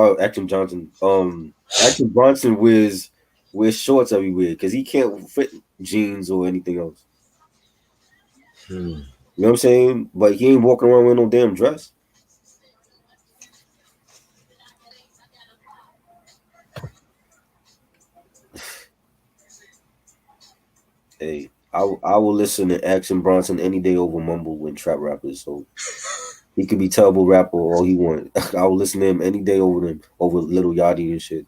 wears shorts everywhere because he can't fit jeans or anything else. You know what I'm saying? But he ain't walking around with no damn dress. Hey, I will listen to Action Bronson any day over Mumble and trap rappers. So he could be terrible rapper all he want. I will listen to him any day over Lil Yachty and shit.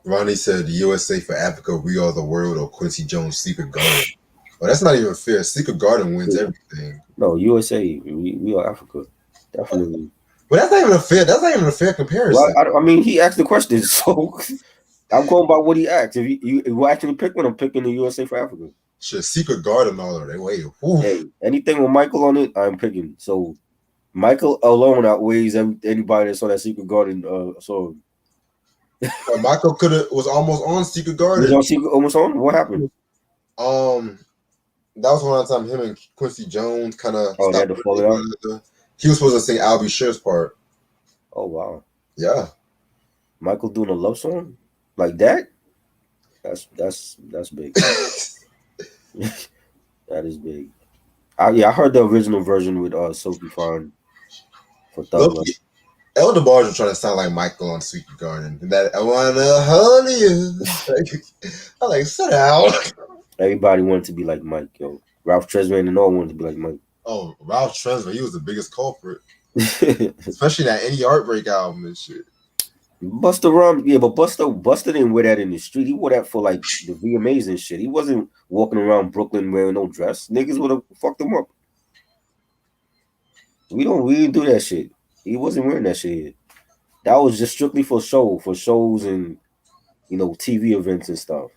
Ronnie said USA for Africa, we are the world, or Quincy Jones, Secret Garden. Well, that's not even fair. Secret Garden wins everything. No, USA, we are Africa, definitely. But that's not even a fair comparison. Well, I mean, he asked the question, so I'm going by what he asked. If you actually pick one, I'm picking the USA for Africa. Shit, Secret Garden, all of that. Wait, hey, anything with Michael on it, I'm picking. So Michael alone outweighs anybody that's on that Secret Garden song. Michael was almost on Secret Garden. Was on Secret almost on? What happened? That was one time him and Quincy Jones kind of. Oh, they had to fall out. He was supposed to sing I'll Be Sure's part. Oh wow. Yeah. Michael doing a love song like that? That's big. That is big. I heard the original version with Sophie Fine for Thug Life. Elder Barge was trying to sound like Michael on Secret Garden. And that I wanna hold you. I'm like, sit down. Everybody wanted to be like Mike, yo. Ralph Tresvant and all wanted to be like Mike. Oh, Ralph Tresvant, he was the biggest culprit. Especially that Any Heartbreak album and shit. Busta Rhymes, yeah, but Busta didn't wear that in the street. He wore that for like the VMAs and shit. He wasn't walking around Brooklyn wearing no dress. Niggas would have fucked him up. We didn't do that shit. He wasn't wearing that shit. That was just strictly for shows and TV events and stuff.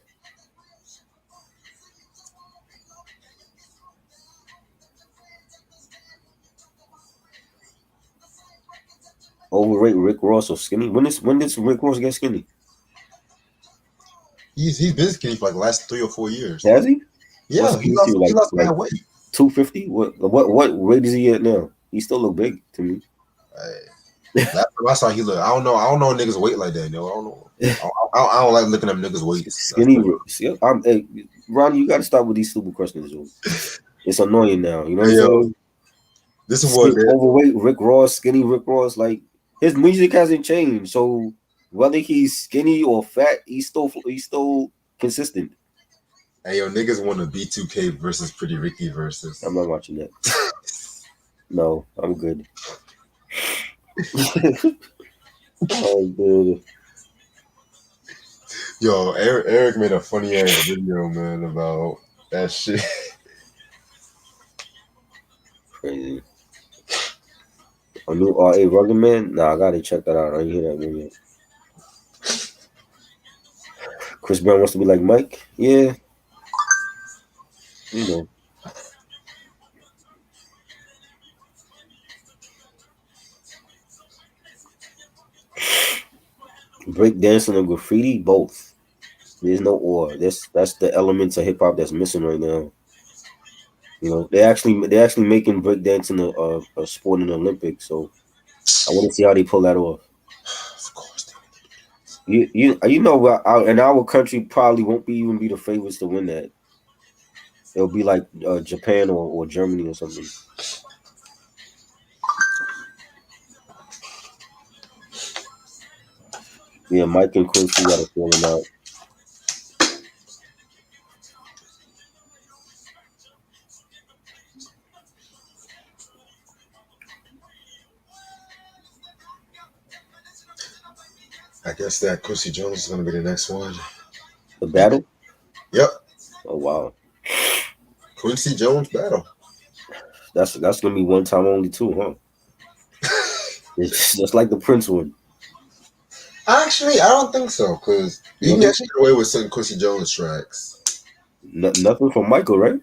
Overrate Rick Ross or skinny? When does Rick Ross get skinny? He's been skinny for like the last 3 or 4 years. Has he? Yeah, he lost that weight. 250? What weight is he at now? He still look big to me. Last time I saw he look. I don't know niggas weight like that. No, I don't know. I don't like looking at niggas weight. Skinny. Hey, Ronnie, you got to stop with these stupid questions. Yo. It's annoying now. You know what I'm saying? This is what overweight Rick Ross, skinny Rick Ross. Like his music hasn't changed. So whether he's skinny or fat, he's still consistent. Hey, yo, niggas want a B2K versus Pretty Ricky versus. I'm not watching that. No, I'm good. Oh, dude. Yo, Eric made a funny ass video, man, about that shit. Crazy. A new R.A. Rugged Man? Nah, I gotta check that out. I ain't hear that one yet. Chris Brown wants to be like Mike? Yeah. You know. Break dancing and graffiti, both. There's no or. That's the elements of hip hop that's missing right now. You know, they're actually making breakdancing a sport in the Olympics. So I want to see how they pull that off. Of course. You know, and our country probably won't even be the favorites to win that. It'll be like Japan or Germany or something. Yeah, Mike and Quincy got to fill them out. I guess that Quincy Jones is gonna be the next one. The battle? Yep. Oh wow. Quincy Jones battle. That's gonna be one time only too, huh? It's just like the Prince one. Actually, I don't think so, because you can actually get away with certain Quincy Jones tracks. Nothing from Michael, right?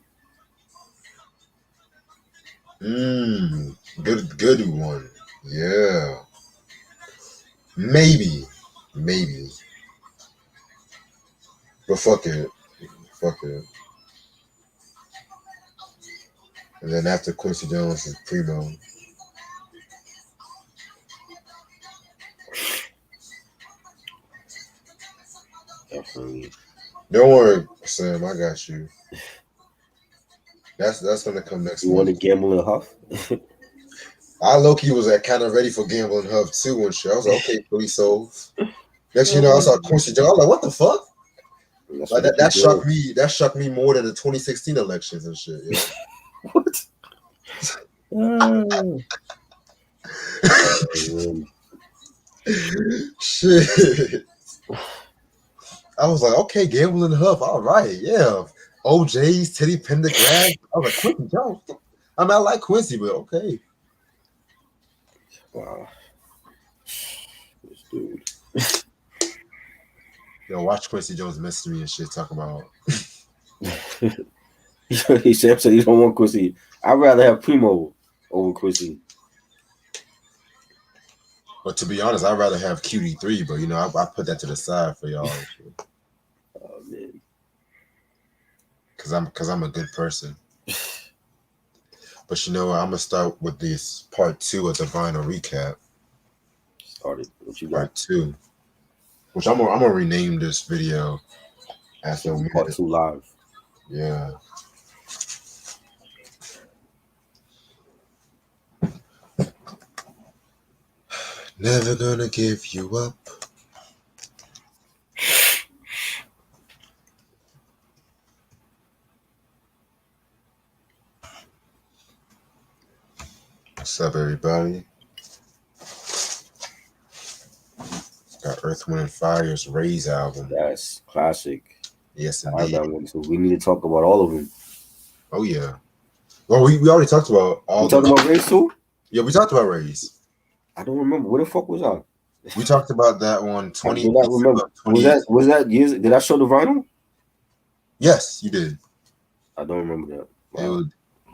Good one. Yeah. Maybe. But fuck it. And then after Quincy Jones is Primo. Definitely. Don't worry, Sam. I got you. That's gonna come next You want to month. gamble and huff? I low-key was kind of ready for Gambling Huff too and shit. I was like, okay, police souls. Next, you know, I saw Quincy Jones. I was like, what the fuck? Like that shocked me. That shocked me more than the 2016 elections and shit. You know? What? Shit. I was like, okay, Gambling Huff. All right, yeah. OJ's, Teddy Pendergrass. I was like, Quincy Jones. I mean, I like Quincy, but okay. Wow. This dude. Yo, watch Quincy Jones message me and shit. Talk about. He said he don't want Quincy. I'd rather have Primo over Quincy. But to be honest, I'd rather have QD3, but you know, I put that to the side for y'all. Oh man. Cause I'm a good person. But you know what? I'm gonna start with this part 2 of the vinyl recap. Started. What you got? Part 2. Which I'm gonna rename this video after Part 2 live. Yeah. Never gonna give you up. What's up, everybody? Got Earth, Wind, and Fire's Raise album. That's classic. Yes, I indeed. got one too. We need to talk about all of them. Oh yeah. Well, we already talked about all. We talking about Raise too? Yeah, we talked about Raise. I don't remember. Where the fuck was I? We talked about that one. 20. I do not remember. Was that years? Did I show the vinyl? Yes, you did. I don't remember that. Wow. It was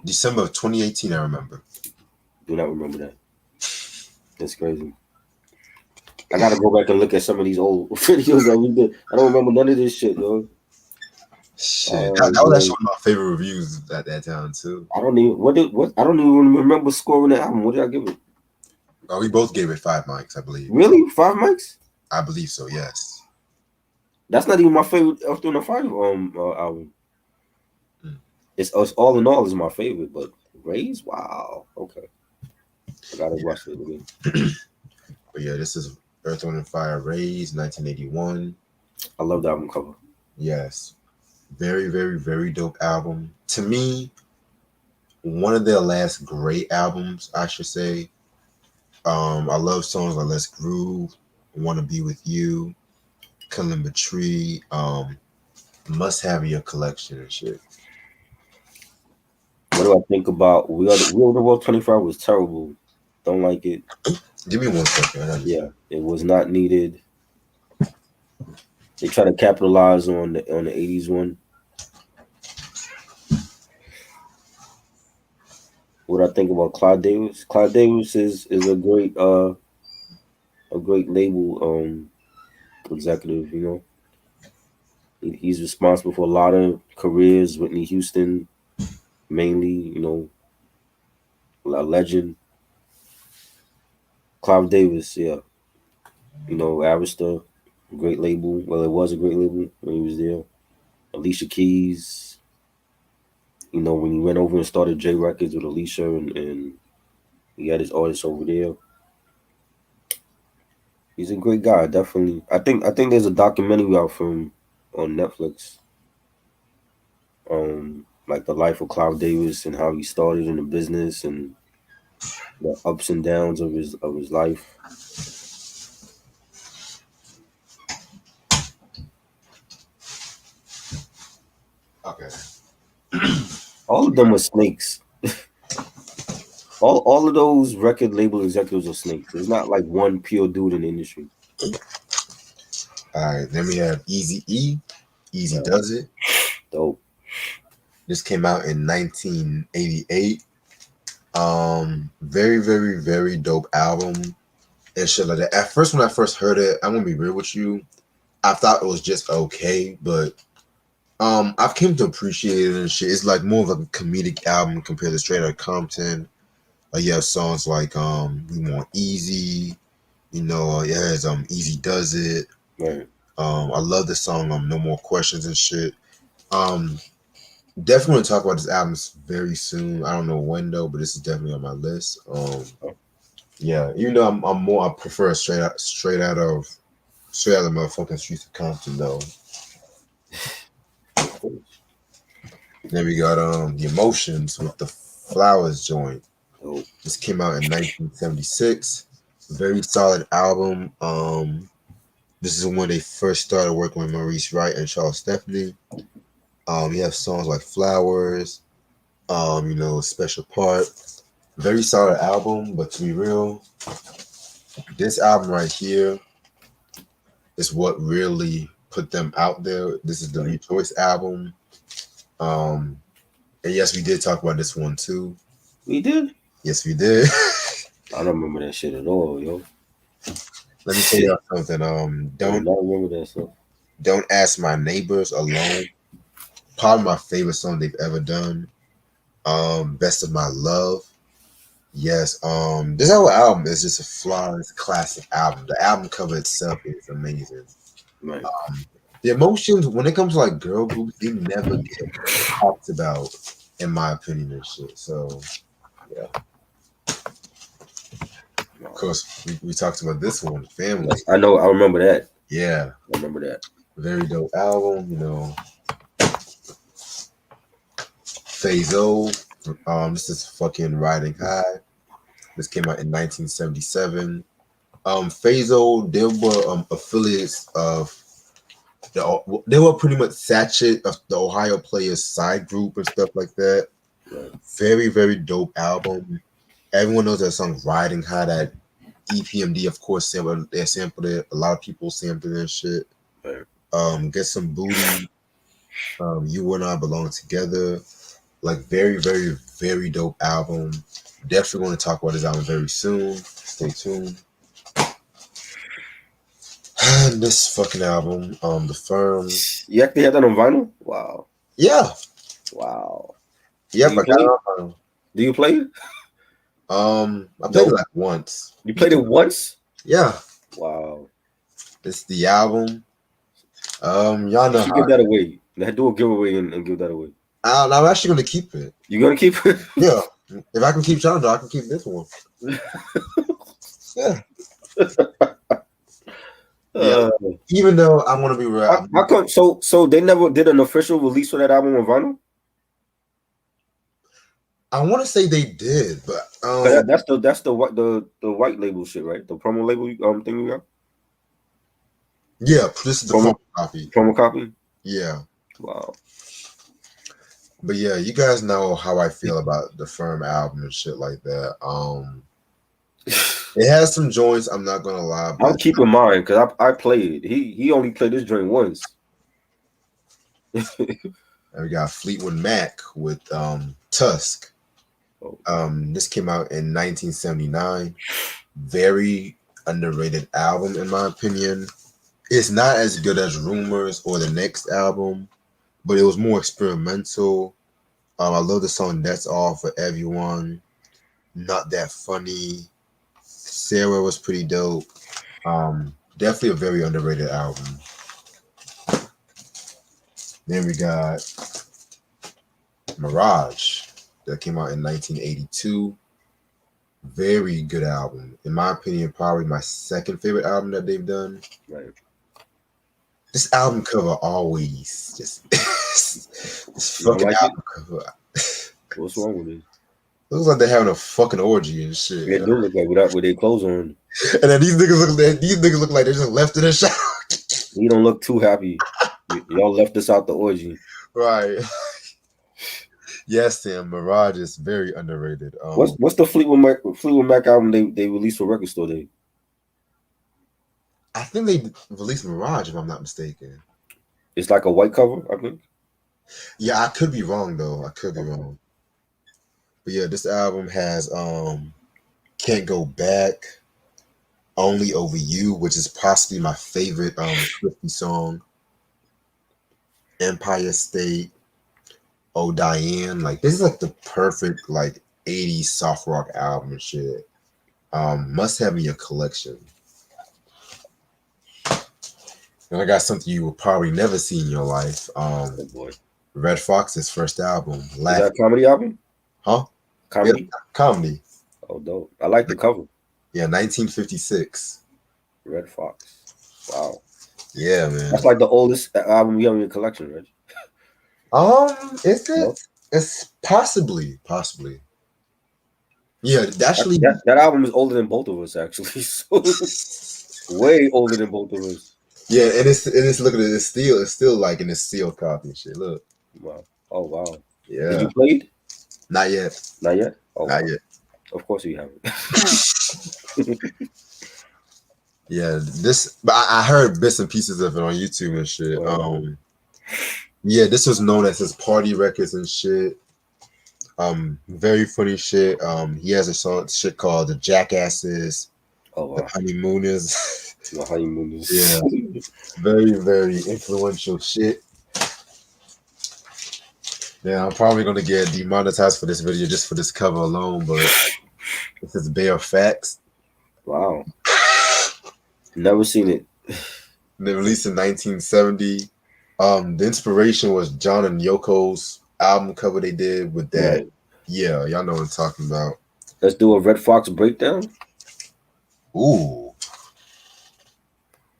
December of 2018. I remember. Do not remember that. That's crazy. I gotta go back and look at some of these old videos that we did. I don't remember none of this shit, though. Shit, that was actually one of my favorite reviews at that time too. I don't even remember scoring the album. What did I give it? Oh, we both gave it 5 mics, I believe. Really? 5 mics? I believe so. Yes. That's not even my favorite Earth, Wind, and Fire album. It's All in All is my favorite, but Raise, wow, okay. I gotta watch it again. But yeah, this is Earth, Wind, and Fire Raise, 1981. I love the album cover. Yes. Very, very, very dope album. To me, one of their last great albums, I should say. I love songs like Let's Groove, Wanna Be With You, Kalimba Tree, Must Have in Your Collection and shit. What do I think about We Are the World 24 was terrible. Don't like it. Give me 1 second. Yeah, it was not needed. They try to capitalize on the 80s one. What I think about Clive Davis? Clive Davis is a great label executive, you know. He's responsible for a lot of careers. Whitney Houston, mainly, you know, a legend. Clive Davis, yeah. You know, Arista, great label. Well, it was a great label when he was there. Alicia Keys, you know, when he went over and started J Records with Alicia and he had his artists over there. He's a great guy, definitely. I think there's a documentary out from on Netflix. Like the life of Clive Davis and how he started in the business and the ups and downs of his life. Okay. All of them are snakes. all of those record label executives are snakes. There's not like one pure dude in the industry. All right. Then we have Easy E. Easy Yeah. Does It. Dope. This came out in 1988. Very, very, very dope album and shit like that. At first, when I first heard it, I'm gonna be real with you. I thought it was just okay, but I've came to appreciate it and shit. It's like more of a comedic album compared to Straight Outta Compton. You have songs like We Want Easy, you know, it has Easy Does It. Right. I love the song No More Questions and shit. Definitely want to talk about this album very soon. I don't know when though, but this is definitely on my list. Yeah, even though I prefer straight out of motherfucking streets of Compton though. Then we got The Emotions with the Flowers joint. Dope. This came out in 1976. Very solid album. This is when they first started working with Maurice Wright and Charles Stephanie. You have songs like Flowers, you know, Special Part. Very solid album, but to be real, this album right here is what really put them out there. This is the Rejoice album. And yes, we did talk about this one too. We did? Yes, we did. I don't remember that shit at all, yo. Let me tell y'all something. I don't remember that stuff. Don't Ask My Neighbors Alone. Probably my favorite song they've ever done. Best of My Love. Yes. This whole album is just a flawless classic album. The album cover itself is amazing. Right. The Emotions, when it comes to like girl groups, they never get talked about, in my opinion, and shit. So, yeah. Of course, we talked about this one, Family. I know. I remember that. Yeah. I remember that. Very dope album, you know. Fazo. This is fucking Riding High. This came out in 1977. Fazo, they were affiliates of they were pretty much Satchet of the Ohio Players side group and stuff like that. Right. Very, very dope album. Everyone knows that song Riding High, that EPMD, of course, sampled it. A lot of people sampled it and shit. Right. Get Some Booty. You and I Belong Together. Like very, very, very dope album. Definitely going to talk about this album very soon. Stay tuned. And this fucking album, The Firm. You actually had that on vinyl? Wow. Yeah. Wow. Yep, Do I got it on vinyl. Do you play it? I played it like once. You played it once? Yeah. Wow. It's the album. Y'all know You give that away. Do a giveaway and give that away. I'm actually gonna keep it. You gonna keep it? Yeah. If I can keep Challenger, I can keep this one. Yeah. Yeah. Even though I want to be real, How come? So they never did an official release for that album on vinyl? I want to say they did, but 'Cause that's the white label shit, right? The promo label thing you got. yeah, this is the Promo copy. promo copy. Yeah. Wow. But yeah, you guys know how I feel about the Firm album and shit like that. It has some joints, I'm not gonna lie, I'll but keep in mind because I played. He only played this joint once. and we got Fleetwood Mac with Tusk. This came out in 1979. Very underrated album in my opinion. It's not as good as Rumors or the next album, but it was more experimental. I love the song That's All for Everyone. Not That Funny. Sarah was pretty dope. Definitely a very underrated album. Then we got Mirage that came out in 1982. Very good album. In my opinion, probably my second favorite album that they've done. Right. This album cover always just this You don't fucking like album cover. What's wrong with it? Looks like they're having a fucking orgy and shit. They do look like with their clothes on. And then these niggas look like they just left in the shower. You don't look too happy. Y'all left us out the orgy. Right. Yes, Sam. Mirage is very underrated. What's the Fleetwood Mac album they released for Record Store Day? I think they released Mirage, if I'm not mistaken. It's like a white cover, I think. Yeah, I could be wrong though. I could be wrong. But yeah, this album has Can't Go Back, Only Over You, which is possibly my favorite Swiftie song. Empire State, Oh Diane. Like this is like the perfect like 80s soft rock album and shit. Must have in your collection. And I got something you will probably never see in your life. Oh boy. Red Fox's first album. Is that a comedy album? Huh? Comedy? Yeah, comedy. Oh, dope. I like the cover. Yeah, 1956. Red Fox. Wow. Yeah, man. That's like the oldest album you have in your collection, right? Is it? No? It's possibly. Yeah, actually That album is older than both of us, actually. So way older than both of us. yeah, and it's look at it, it's still like in a sealed copy and shit. Look. Wow. Oh wow. Yeah. Did you play it? Not yet. Not yet? Oh, Not wow. yet. Of course you haven't. Yeah, but I heard bits and pieces of it on YouTube and shit. Wow. Yeah, this was known as his party records and shit. Very funny shit. He has a song shit called The Jackasses, Oh The wow. Honeymooners. The honeymooners. Yeah. Very, very influential shit. Yeah, I'm probably gonna get demonetized for this video just for this cover alone, but this is bare facts. Wow. Never seen it. They released in 1970. The inspiration was John and Yoko's album cover they did with that. Right. Yeah, y'all know what I'm talking about. Let's do a Red Fox breakdown. Ooh.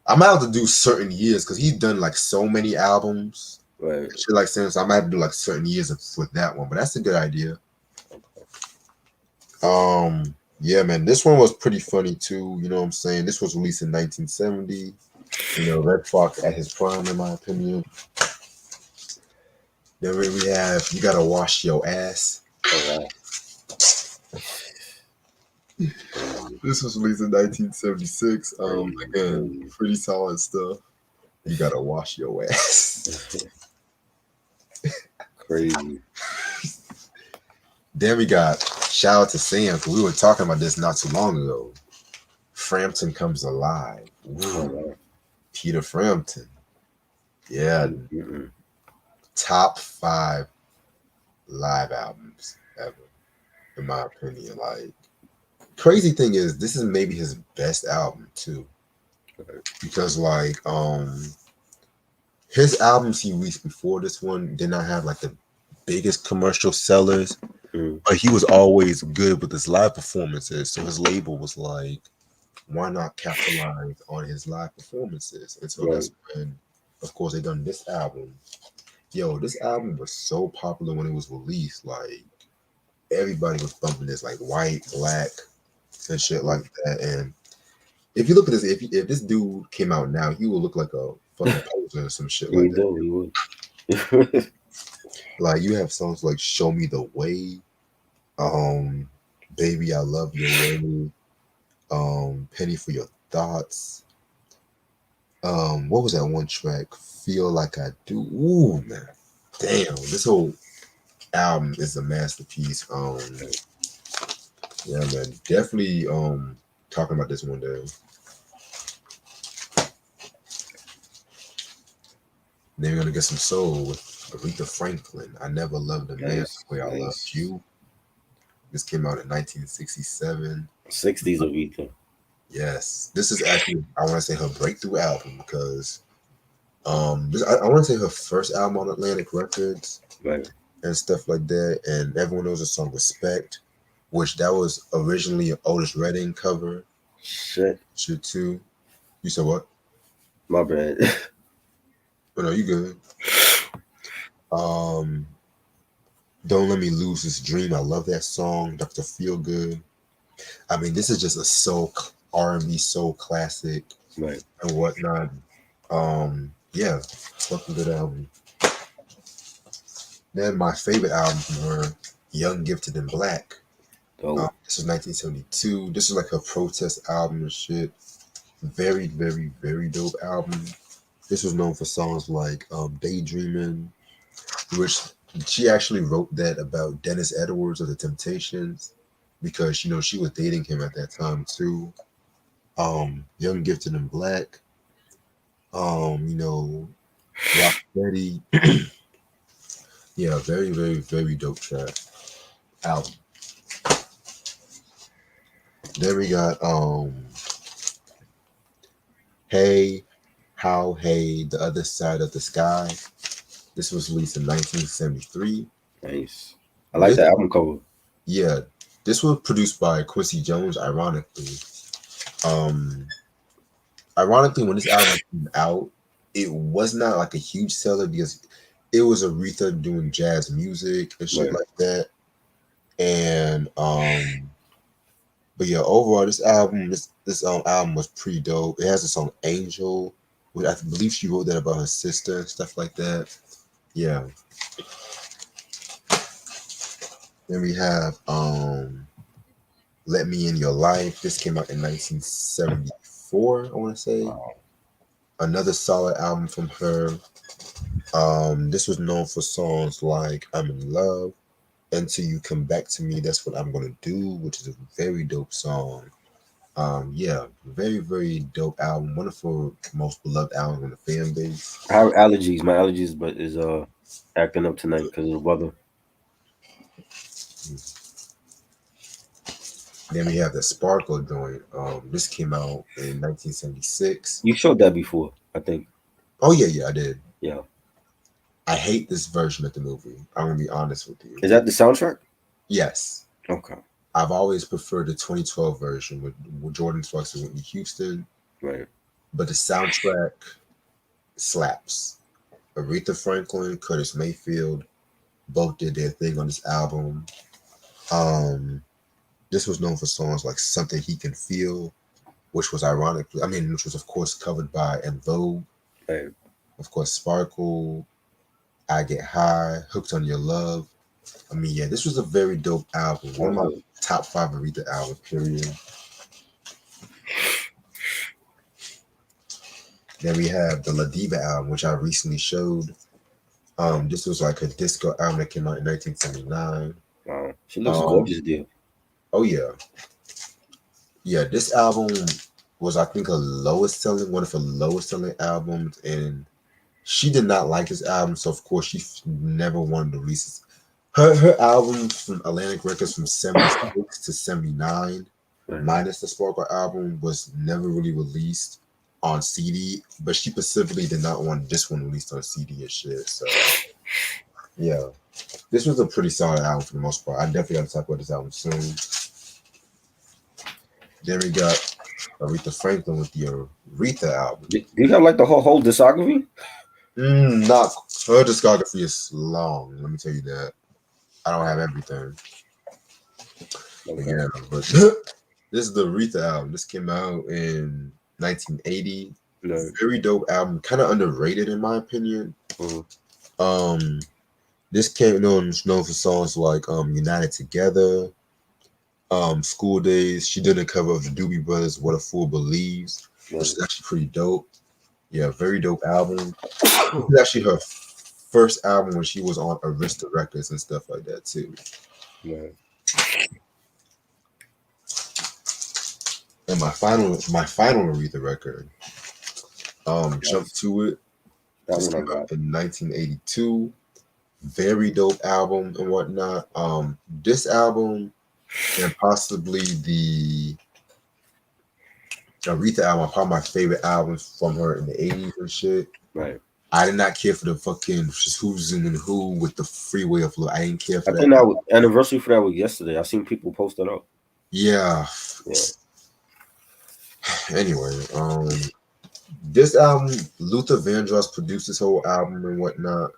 I might have to do certain years because he's done like so many albums. Right. Shit like saying, so I might have to do like certain years with that one, but that's a good idea. Yeah, man, this one was pretty funny too. You know what I'm saying? This was released in 1970. You know, Red Fox at his prime, in my opinion. Then we have You Gotta Wash Your Ass. Oh wow. This was released in 1976. Again, pretty solid stuff. You gotta wash your ass. Crazy. Then we got shout out to Sam because we were talking about this not too long ago. Frampton Comes Alive. Ooh, Oh, wow. Peter Frampton. Yeah, Mm-mm. top 5 live albums ever, in my opinion. Like, crazy thing is, this is maybe his best album too, because like his albums he released before this one did not have like the biggest commercial sellers, but he was always good with his live performances. So his label was like, why not capitalize on his live performances? And so Right. that's when, of course, they done this album. Yo, this album was so popular when it was released. Like everybody was bumping this, like white, black, and shit like that. And if you look at this, if this dude came out now, he would look like a fucking poser or some shit He like that. do. He would. Like you have songs like "Show Me the Way," "Baby I Love Your Way," "Penny for Your Thoughts." What was that one track? "Feel Like I Do." Ooh man, damn! This whole album is a masterpiece. Yeah man, definitely talking about this one day. Then we're gonna get some soul with Aretha Franklin. "I Never Loved a Man Nice. the Way I Loved Nice. You." This came out in 1967. 60s of Ether. Yes, this is actually I want to say her breakthrough album because I want to say her first album on Atlantic Records Right. and stuff like that. And everyone knows the song "Respect," which that was originally an Otis Redding cover. Shit. Shit too. You said what? My bad. Oh no, you good. "Don't Let Me Lose This Dream." I love that song. Dr. Feelgood. I mean, this is just a soul R&B soul classic Right. and whatnot. Yeah, fucking good album. Then my favorite album from her, "Young, Gifted, and Black." Dope. This is 1972. This is like her protest album and shit. Very, very, very dope album. This was known for songs like "Daydreaming," which she actually wrote that about Dennis Edwards of the Temptations because she was dating him at that time too. "Young, Gifted, and Black." "Rock Steady." Yeah, very, very, very dope track album. Then we got "Hey, How, Hey, The Other Side of the Sky." This was released in 1973. Nice. I like This- the album cover. Yeah, this was produced by Quincy Jones, ironically. Ironically, when this album came out, it was not like a huge seller because it was Aretha doing jazz music and shit Right. like that. And but yeah, overall, this album was pretty dope. It has a song "Angel," which I believe she wrote that about her sister and stuff like that. Yeah. Then we have "Let Me in Your Life." This came out in 1974, I want to say. Wow. Another solid album from her. This was known for songs like "I'm in Love," "Until You Come Back to Me, That's What I'm Gonna Do," which is a very dope song. Yeah, very, very dope album. One of her most beloved albums in the fan base. I have allergies. My allergies, but is acting up tonight because of the weather. Then we have the Sparkle joint. This came out in 1976. You showed that before, I think. Oh yeah, I did. Yeah. I hate this version of the movie. I'm gonna be honest with you. Is that the soundtrack? Yes, Okay. I've always preferred the 2012 version with Jordan Sparks and Whitney Houston, Right. but the soundtrack slaps. Aretha Franklin, Curtis Mayfield, both did their thing on this album. This was known for songs like "Something He Can Feel," which was which was of course covered by En Vogue. Right. Of course, "Sparkle," "I Get High," "Hooked on Your Love." I mean, yeah, this was a very dope album. One of my top 5 Aretha albums, period. Then we have the La Diva album, which I recently showed. This was like a disco album that came out in 1979. Wow. She looks Um, gorgeous, dude. Oh yeah. Yeah, this album was I think one of her lowest selling albums, and she did not like this album, so of course she never wanted to release it. Her albums from Atlantic Records from 76 to 79, Right. minus the Sparkle album, was never really released on CD, but she specifically did not want this one released on CD and shit. So yeah. This was a pretty solid album for the most part. I definitely got to talk about this album soon. Then we got Aretha Franklin with the Aretha album. Do you have like the whole discography? Not her discography is long. Let me tell you that. I don't have everything. But Okay. yeah, but this is the Aretha album. This came out in 1980. No. Very dope album. Kind of underrated in my opinion. Mhm. Um, this came known for songs like United Together, School Days. She did a cover of the Doobie Brothers, What a Fool Believes, which is actually pretty dope. Yeah, very dope album. This is actually her first album when she was on Arista Records and stuff like that too. No. And my final Aretha record, Jump to It. That This one I came out got. in 1982. Very dope album and whatnot. This album and possibly the Aretha album are probably my favorite albums from her in the 80s and shit. Right. I did not care for the fucking just who's in and who with the freeway of love. I didn't care for I that. think that anniversary for that was yesterday. I seen people post that up. Yeah. Yeah. Anyway, this album, Luther Vandross produced this whole album and whatnot.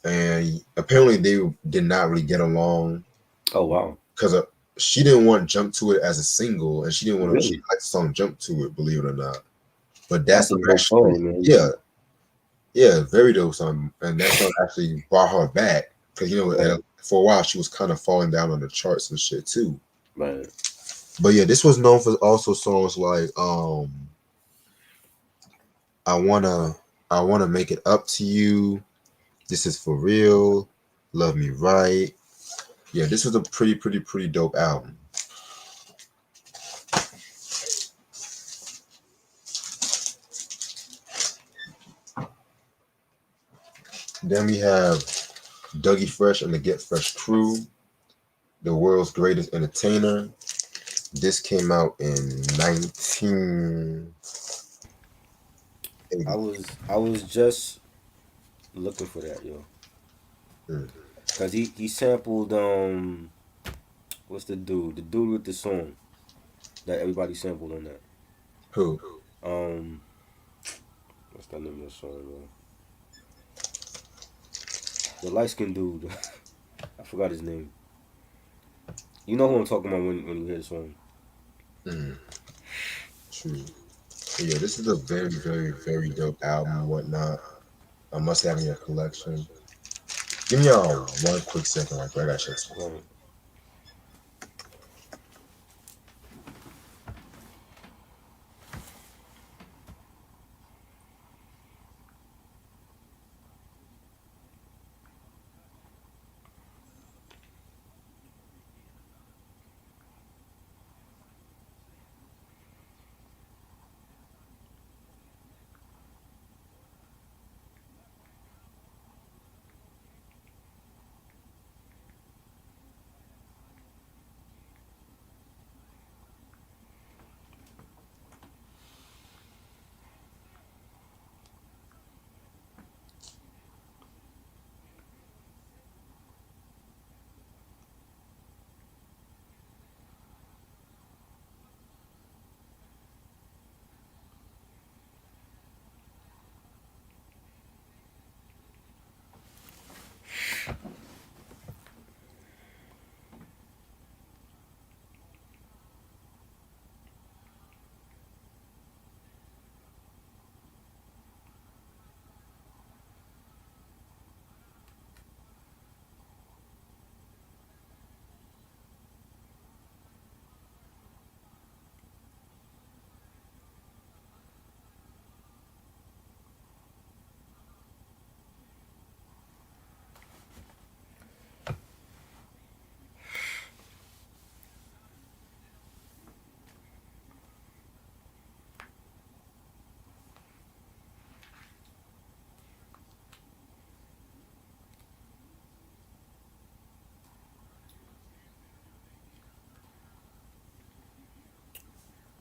And apparently they did not really get along Oh wow. because she didn't want Jump to It as a single, and she didn't want to. She Really? liked the song Jump to It, believe it or not. But that That's a song dope actually, song, man. yeah, very dope song, and that song actually brought her back because Right. for a while she was kind of falling down on the charts and shit too. Right. But yeah, this was known for also songs like I wanna make it up to you. This is for real. Love me right. Yeah, this was a pretty dope album. Then we have Dougie Fresh and the Get Fresh Crew, the world's greatest entertainer. This came out in 1980. I was just looking for that, yo. Mm. Cause he sampled what's the dude? The dude with the song that everybody sampled on that. Who? Um what's that name of the song, yo? The light skinned dude. I forgot his name. You know who I'm talking about when you hear the song. Mm. True. But yeah, this is a very dope album and whatnot. I must have in your collection. Give me y'all one quick second, right quick. I gotta check something. Right.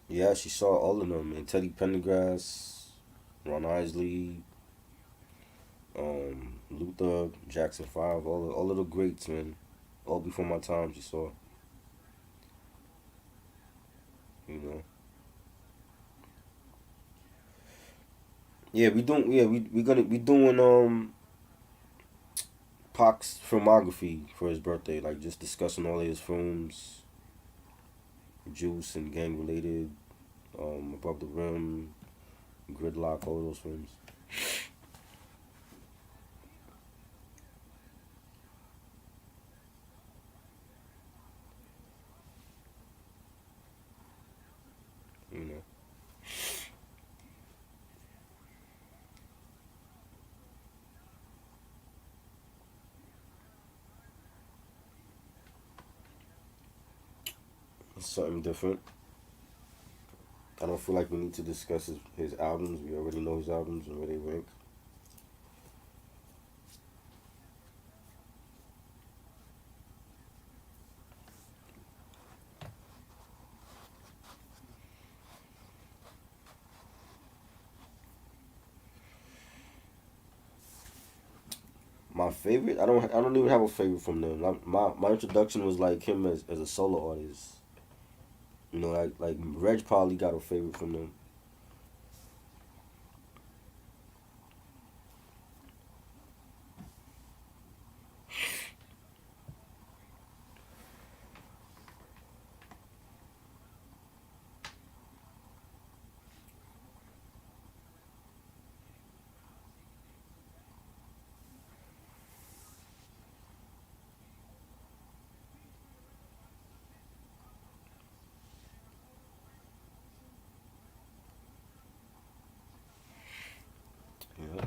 Yeah, she saw all of them, man. Teddy Pendergrass, Ron Isley, Luther, Jackson 5, all of the greats, man. All before my time, she saw, you know. Yeah, we doing Pac's filmography for his birthday, like just discussing all of his films, Juice and Gang Related, Above the Rim, Gridlock, all those films. You know, it's something different. I don't feel like we need to discuss his albums. We already know his albums and where they rank. My favorite, I don't even have a favorite from them. My introduction was like him as a solo artist. You know, like Reg probably got a favorite from them. Yeah.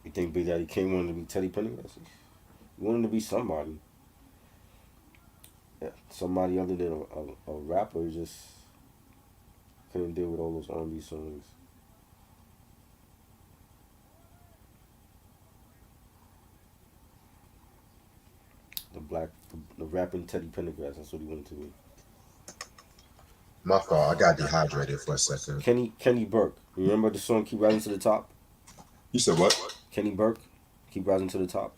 You think Big Daddy Kane wanted to be Teddy Pendergrass? He wanted to be somebody. Yeah, somebody other than a rapper. He just couldn't deal with all those R&B songs. The rapping Teddy Pendergrass. That's what he wanted to be. My fault. I got dehydrated for a second. Kenny Burke. Remember the song "Keep Rising to the Top"? You said what? Kenny Burke, "Keep Rising to the Top."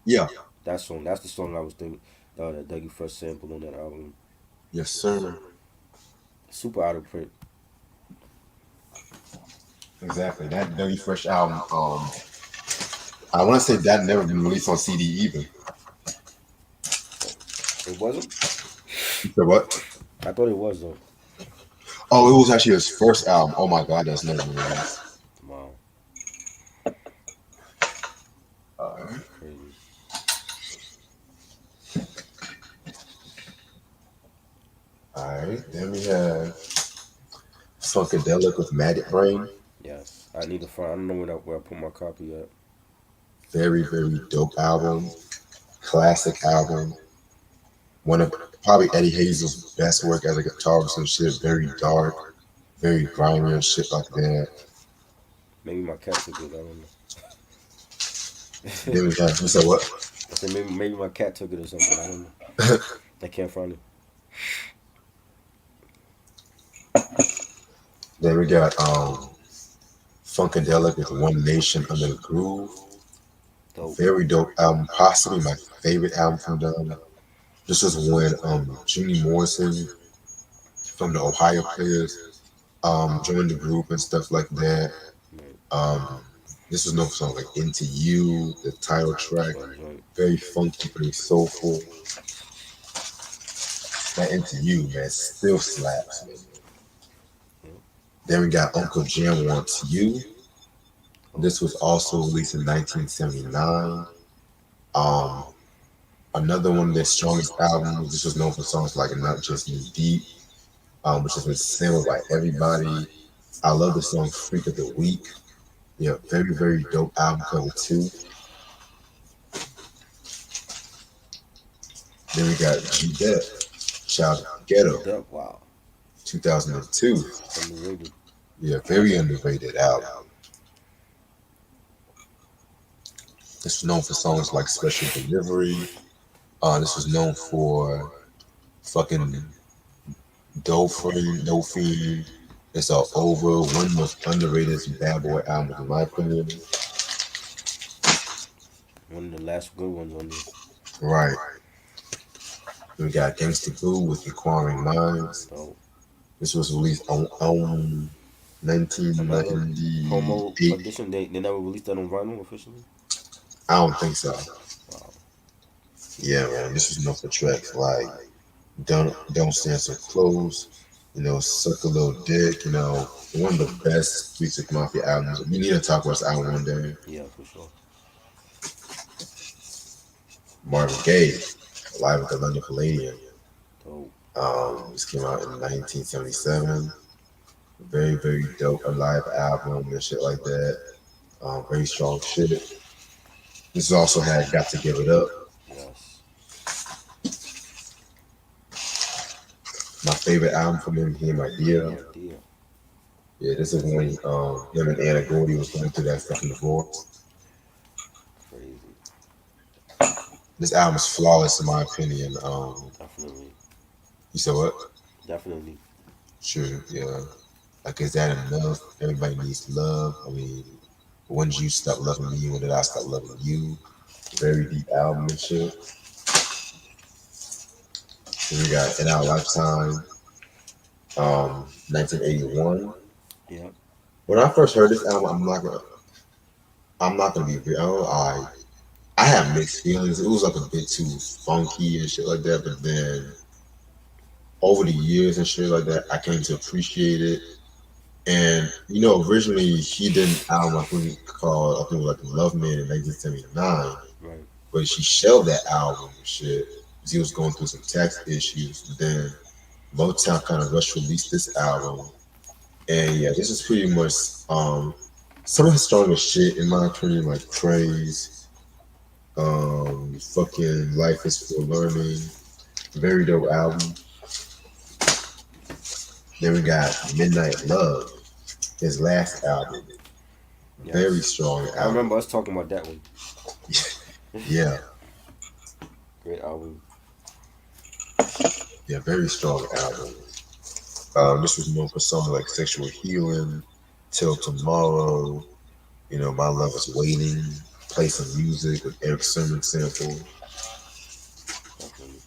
Yeah. That song. That's the song I was thinking. That Dougie Fresh sample on that album. Yes, sir. Super out of print. Exactly. That Dougie Fresh album. I want to say that never been released on CD either. It wasn't. You said what? I thought it was though. Oh, it was actually his first album. Oh my god, that's never been released. Wow, Uh, crazy. all right. Then we have Funkadelic with Magic Brain. Yes, I need to find. I don't know where I put my copy at. Very, very dope album. Classic album. One of probably Eddie Hazel's best work as a guitarist and shit. Very dark, very grimy and shit like that. Maybe my cat took it. I don't know. Then we have, you said what? I said maybe my cat took it or something. I don't know. I can't find it. Then we got Funkadelic with One Nation Under the Groove. Dope. Very dope album. Possibly my favorite album from them. This is when Jimmy Morrison from the Ohio Players joined the group and stuff like that. Right. This was no song like Into You, the title track. Joint. Very funky, very soulful. That Into You, man, still slaps. Then we got Uncle Jim Wants You. This was also released in 1979. Another one of their strongest albums. This was known for songs like Not Just Me Deep, which has been sampled by everybody. I love the song Freak of the Week. Yeah, very, very dope album cover too. Then we got G Dep, Child of the Ghetto, Dep, wow, 2002. underrated. Yeah, very underrated album. This was known for songs like Special Delivery. This was known for fucking Dolphin. It's all over. One of the most underrated bad boy albums in my opinion. One of the last good ones on this. Right. We got Gangsta Boo with Inquiring Minds. So, This was released on another Homo 1998. edition. They never released that on vinyl officially. I don't think so. Wow. Yeah, man. This was known for tracks like Don't Stand So Close, Suck a Little Dick, one of the best Three Six Mafia albums. We need to talk about this album one day. Yeah, for sure. Marvin Gaye, Live at the London Palladium. Dope. This came out in 1977. Very, very dope, a live album and shit like that. Very strong shit. This also had Got to Give It Up. Yes. My favorite album from him, He and My Dear. Yeah, dear. Yeah, this is when him and Anna Gordy was going through that fucking divorce. Crazy. This album is flawless in my opinion. Definitely. You said what? Definitely. Sure, yeah. Like, is that enough? Everybody needs love. I mean, when did you stop loving me? When did I stop loving you? Very deep album and shit. Then we got In Our Lifetime, 1981. Yeah. When I first heard this album, I'm not gonna be real. I had mixed feelings. It was like a bit too funky and shit like that. But then over the years and shit like that, I came to appreciate it. And originally he did an album I think it was like Love Man in 1979, Right. but she shelved that album and shit because he was going through some tax issues. But then Motown kind of rushed released this album, and yeah, this is pretty much some of his strongest shit in my opinion, like Praise, fucking Life is for Learning, very dope album. Then we got Midnight Love, his last album. Yes. Very strong I album. remember us talking about that one. Yeah, Great album. yeah, very strong album. This was known for songs like Sexual Healing, Till Tomorrow, My Love Is Waiting, Play Some Music with Eric Sermon sample. Definitely.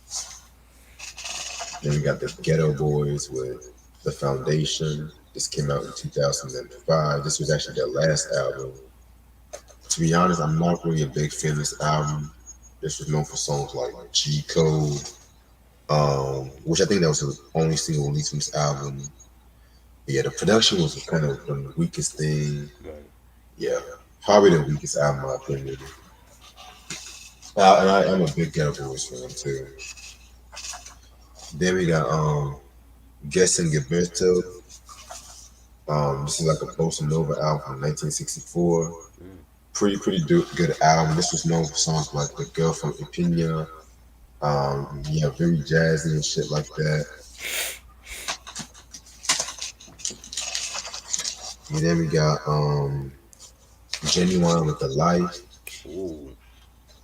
Then we got the Ghetto Boys with The Foundation. This came out in 2005. This was actually their last album. To be honest, I'm not really a big fan of this album. This was known for songs like G Code, which I think that was the only single released from this album. Yeah, the production was kind of the weakest thing. Right. Yeah, probably the weakest album in my opinion. And I'm a big Ghetto Boys fan too. Then we got Guessing Gilberto. This is like a bossa nova album from 1964. Pretty good album. This was known for songs like The Girl from Ipinia. Yeah, very jazzy and shit like that. And then we got Genuine with The Life. Ooh.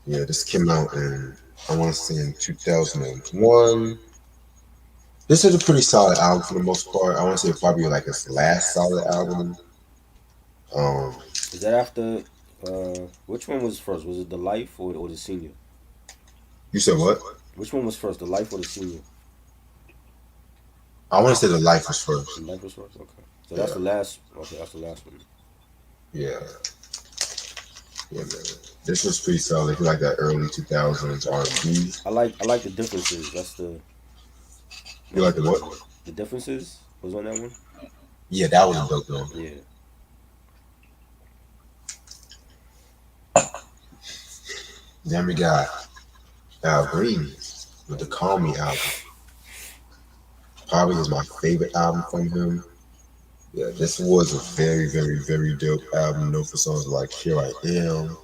Yeah, this came out in I want to say in 2001. This is a pretty solid album for the most part. I want to say probably like his last solid album. Is that after? Which one was first? Was it The Life or the Senior? You said what? Which one was first, The Life or the Senior? I want to say The Life was first. The Life was first. Okay. So that's the last. Okay, that's the last one. Yeah. Yeah, man. This was pretty solid. If you like that early 2000s R&B. I like the differences. That's the. You like the what? The differences was on that one. Yeah, that was a dope one. Yeah. Then we got Al Green with the Call Me album. Probably is my favorite album from him. Yeah, this was a very, very, very dope album. Known for songs like Here I Am.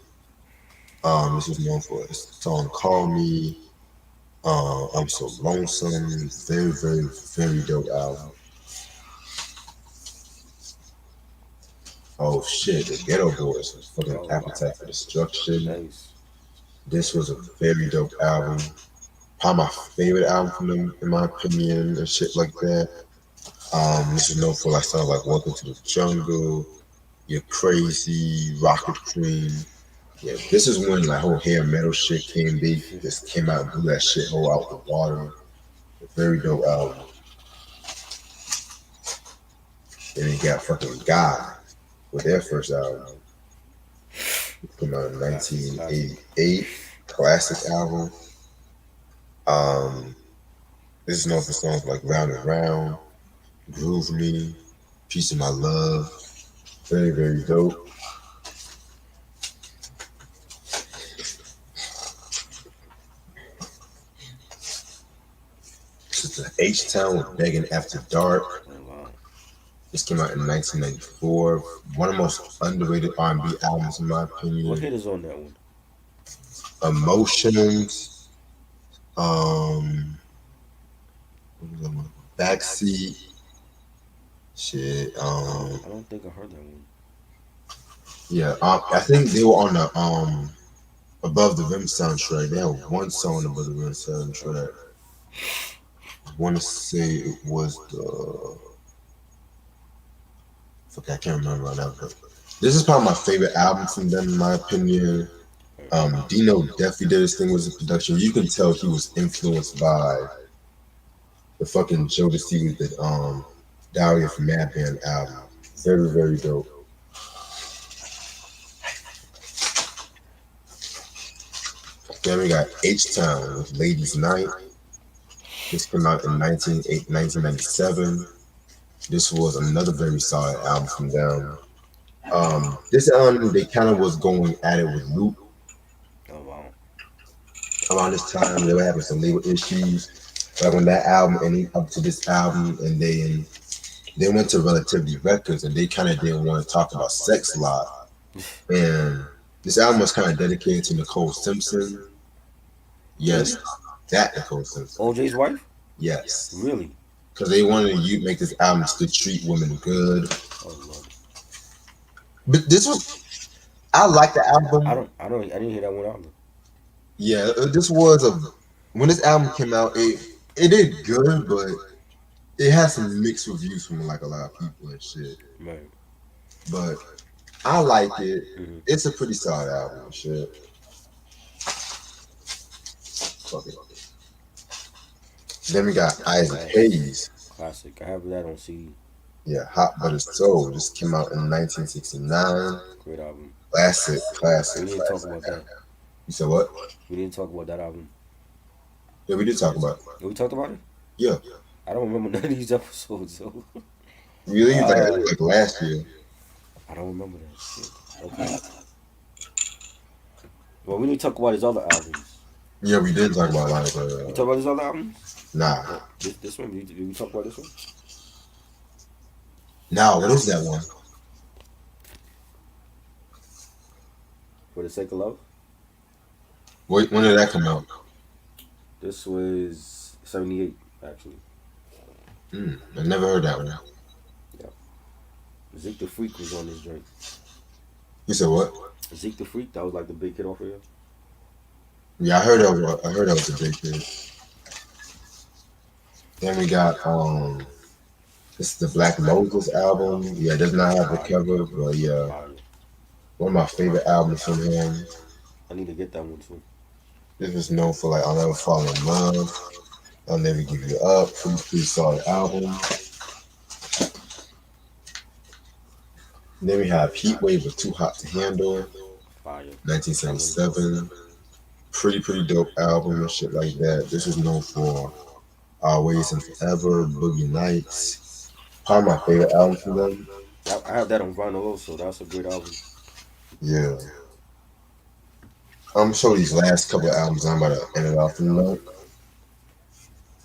This was known for his song Call Me. I'm So Lonesome. Very, very, very dope album. Oh shit, the Ghetto Boys was fucking Oh wow, Appetite for Destruction. nice. This was a very dope album. Probably my favorite album from them, in my opinion, and shit like that. This is known for like stuff like Welcome to the Jungle, You're Crazy, Rocket Queen. Yeah, this is when like whole hair metal shit came. They just came out and blew that shit whole out the water. A very dope album. Then you got fucking God with their first album. It came out in Classic, 1988. Classic album. Um, this is known for songs like Round and Round, Groove Me, Piece of My Love. Very, very dope. This is the H-Town with Begging After Dark. Oh wow. This came out in 1994. One of the most underrated R&B albums, in my What opinion. hit is on that one? Emotions. Um, what was that one? Backseat. Shit. I don't think I heard that one. Yeah. I think they were on the Above the Rim soundtrack. They had one song Above the Rim soundtrack. I want to say it was the. Fuck, I can't remember right now. But this is probably my favorite album from them, in my opinion. Dino definitely did his thing with the production. You can tell he was influenced by the fucking Jodeci with the Diary of a Madman album. Very, very dope. Then we got H-Town with Ladies Night. This came out in 1997. This was another very solid album from them. This album, they kind of was going at it with Loop. Oh wow. Around this time, they were having some label issues. Like when that album and up to this album, and they went to Relativity Records, and they kind of didn't want to talk about sex a lot. And this album was kind of dedicated to Nicole Simpson. Yes, that Nicole Simpson. OJ's wife? Yes, Really? because they wanted you make this album to treat women good. Oh lord. But this was, I like the album. I didn't hear that one either. Yeah, this was a when this album came out, it did good, but it had some mixed reviews from like a lot of people and shit. Right. But I like it. Mm-hmm. It's a pretty solid album and shit. Fuck it. Then we got Isaac Hayes. Classic. I have that on CD. Yeah, Hot Butter Soul. This came out in 1969. Great album. Classic. We didn't talk about that. You said what? We didn't talk about that album. Yeah, we did talk about it. We talked about it? Yeah. I don't remember none of these episodes, so Really? Like last year. I don't remember that shit. Okay. Well, we need to talk about his other albums. Yeah, we did talk about like You talk about his other albums? nah. This one? Did we talk about this one? Now, what is that one? For the Sake of Love? Wait, when did that come out? This was 78, actually. I never heard that one. Zeke the Freak was on this joint. You said what? Zeke the Freak, that was like the big hit off of here. Yeah, I heard that was a big hit. Then we got this is the Black Moses album. Yeah, it does not have the cover, but yeah, Fire. one of my favorite albums from him. I need to get that one too. This was known for like I'll Never Fall in Love, I'll Never Give You Up. Pretty solid album. Then we have Heat Wave with Too Hot to Handle, Fire. 1977. Pretty dope album and shit like that. This is known for Always and Forever, Boogie Nights. Probably my favorite album from them. I have that on vinyl also. That's a great album. Yeah. I'm sure these last couple of albums I'm about to end it off from them.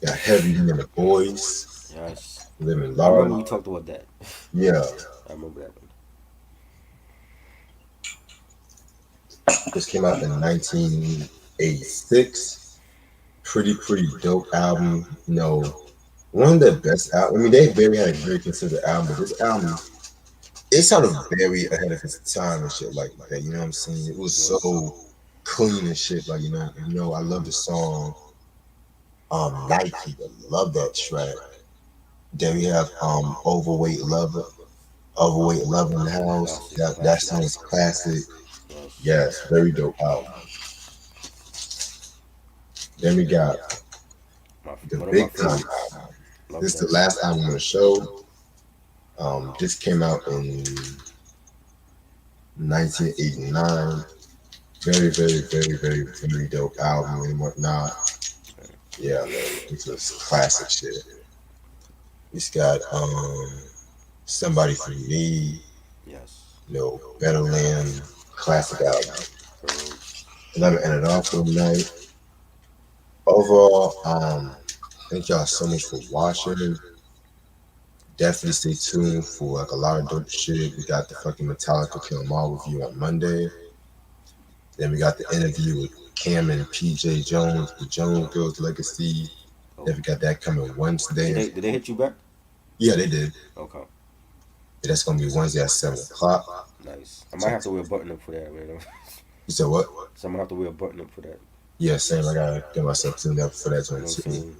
Got Heavy and the Boys, Yes. Living I remember Large. we talked about that. Yeah. I remember that one. This came out in 1986. pretty dope album. You know, one of the best albums. I mean, they very had a very considered album, but this album, it sounded very ahead of its time and shit like that. You know what I'm saying? It was so clean and shit. Like I love the song Nike. I love that track. Then we have Overweight Love in the House. That song is classic. Yes, very dope album. Then we got the One of my Big Time favorites. album. Love This is that. the last album on the show. This came out in 1989. Very dope album and whatnot. Yeah, man, it's just classic shit. It's got Somebody for Me, Yes. Better Land, classic album. Bro. And I'm gonna end it off for the night. Overall, thank y'all so much for watching. Definitely stay tuned for like a lot of dope shit. We got the fucking Metallica Kill 'Em All review on Monday. Then we got the interview with Cam and PJ Jones, the Jones Girls Legacy. Then we got that coming Wednesday. Did they hit you back? Yeah, they did. Okay. Yeah, that's gonna be Wednesday at 7 o'clock. Nice. I might have to wear a button up for that, man. You said what? So I'm gonna have to wear a button up for that. Yeah, same. I gotta get myself tuned up for that You know joint what I'm too. saying?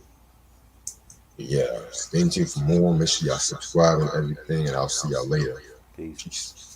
Yeah, stay tuned for more. Make sure y'all subscribe and everything, and I'll see y'all later. Peace. Peace.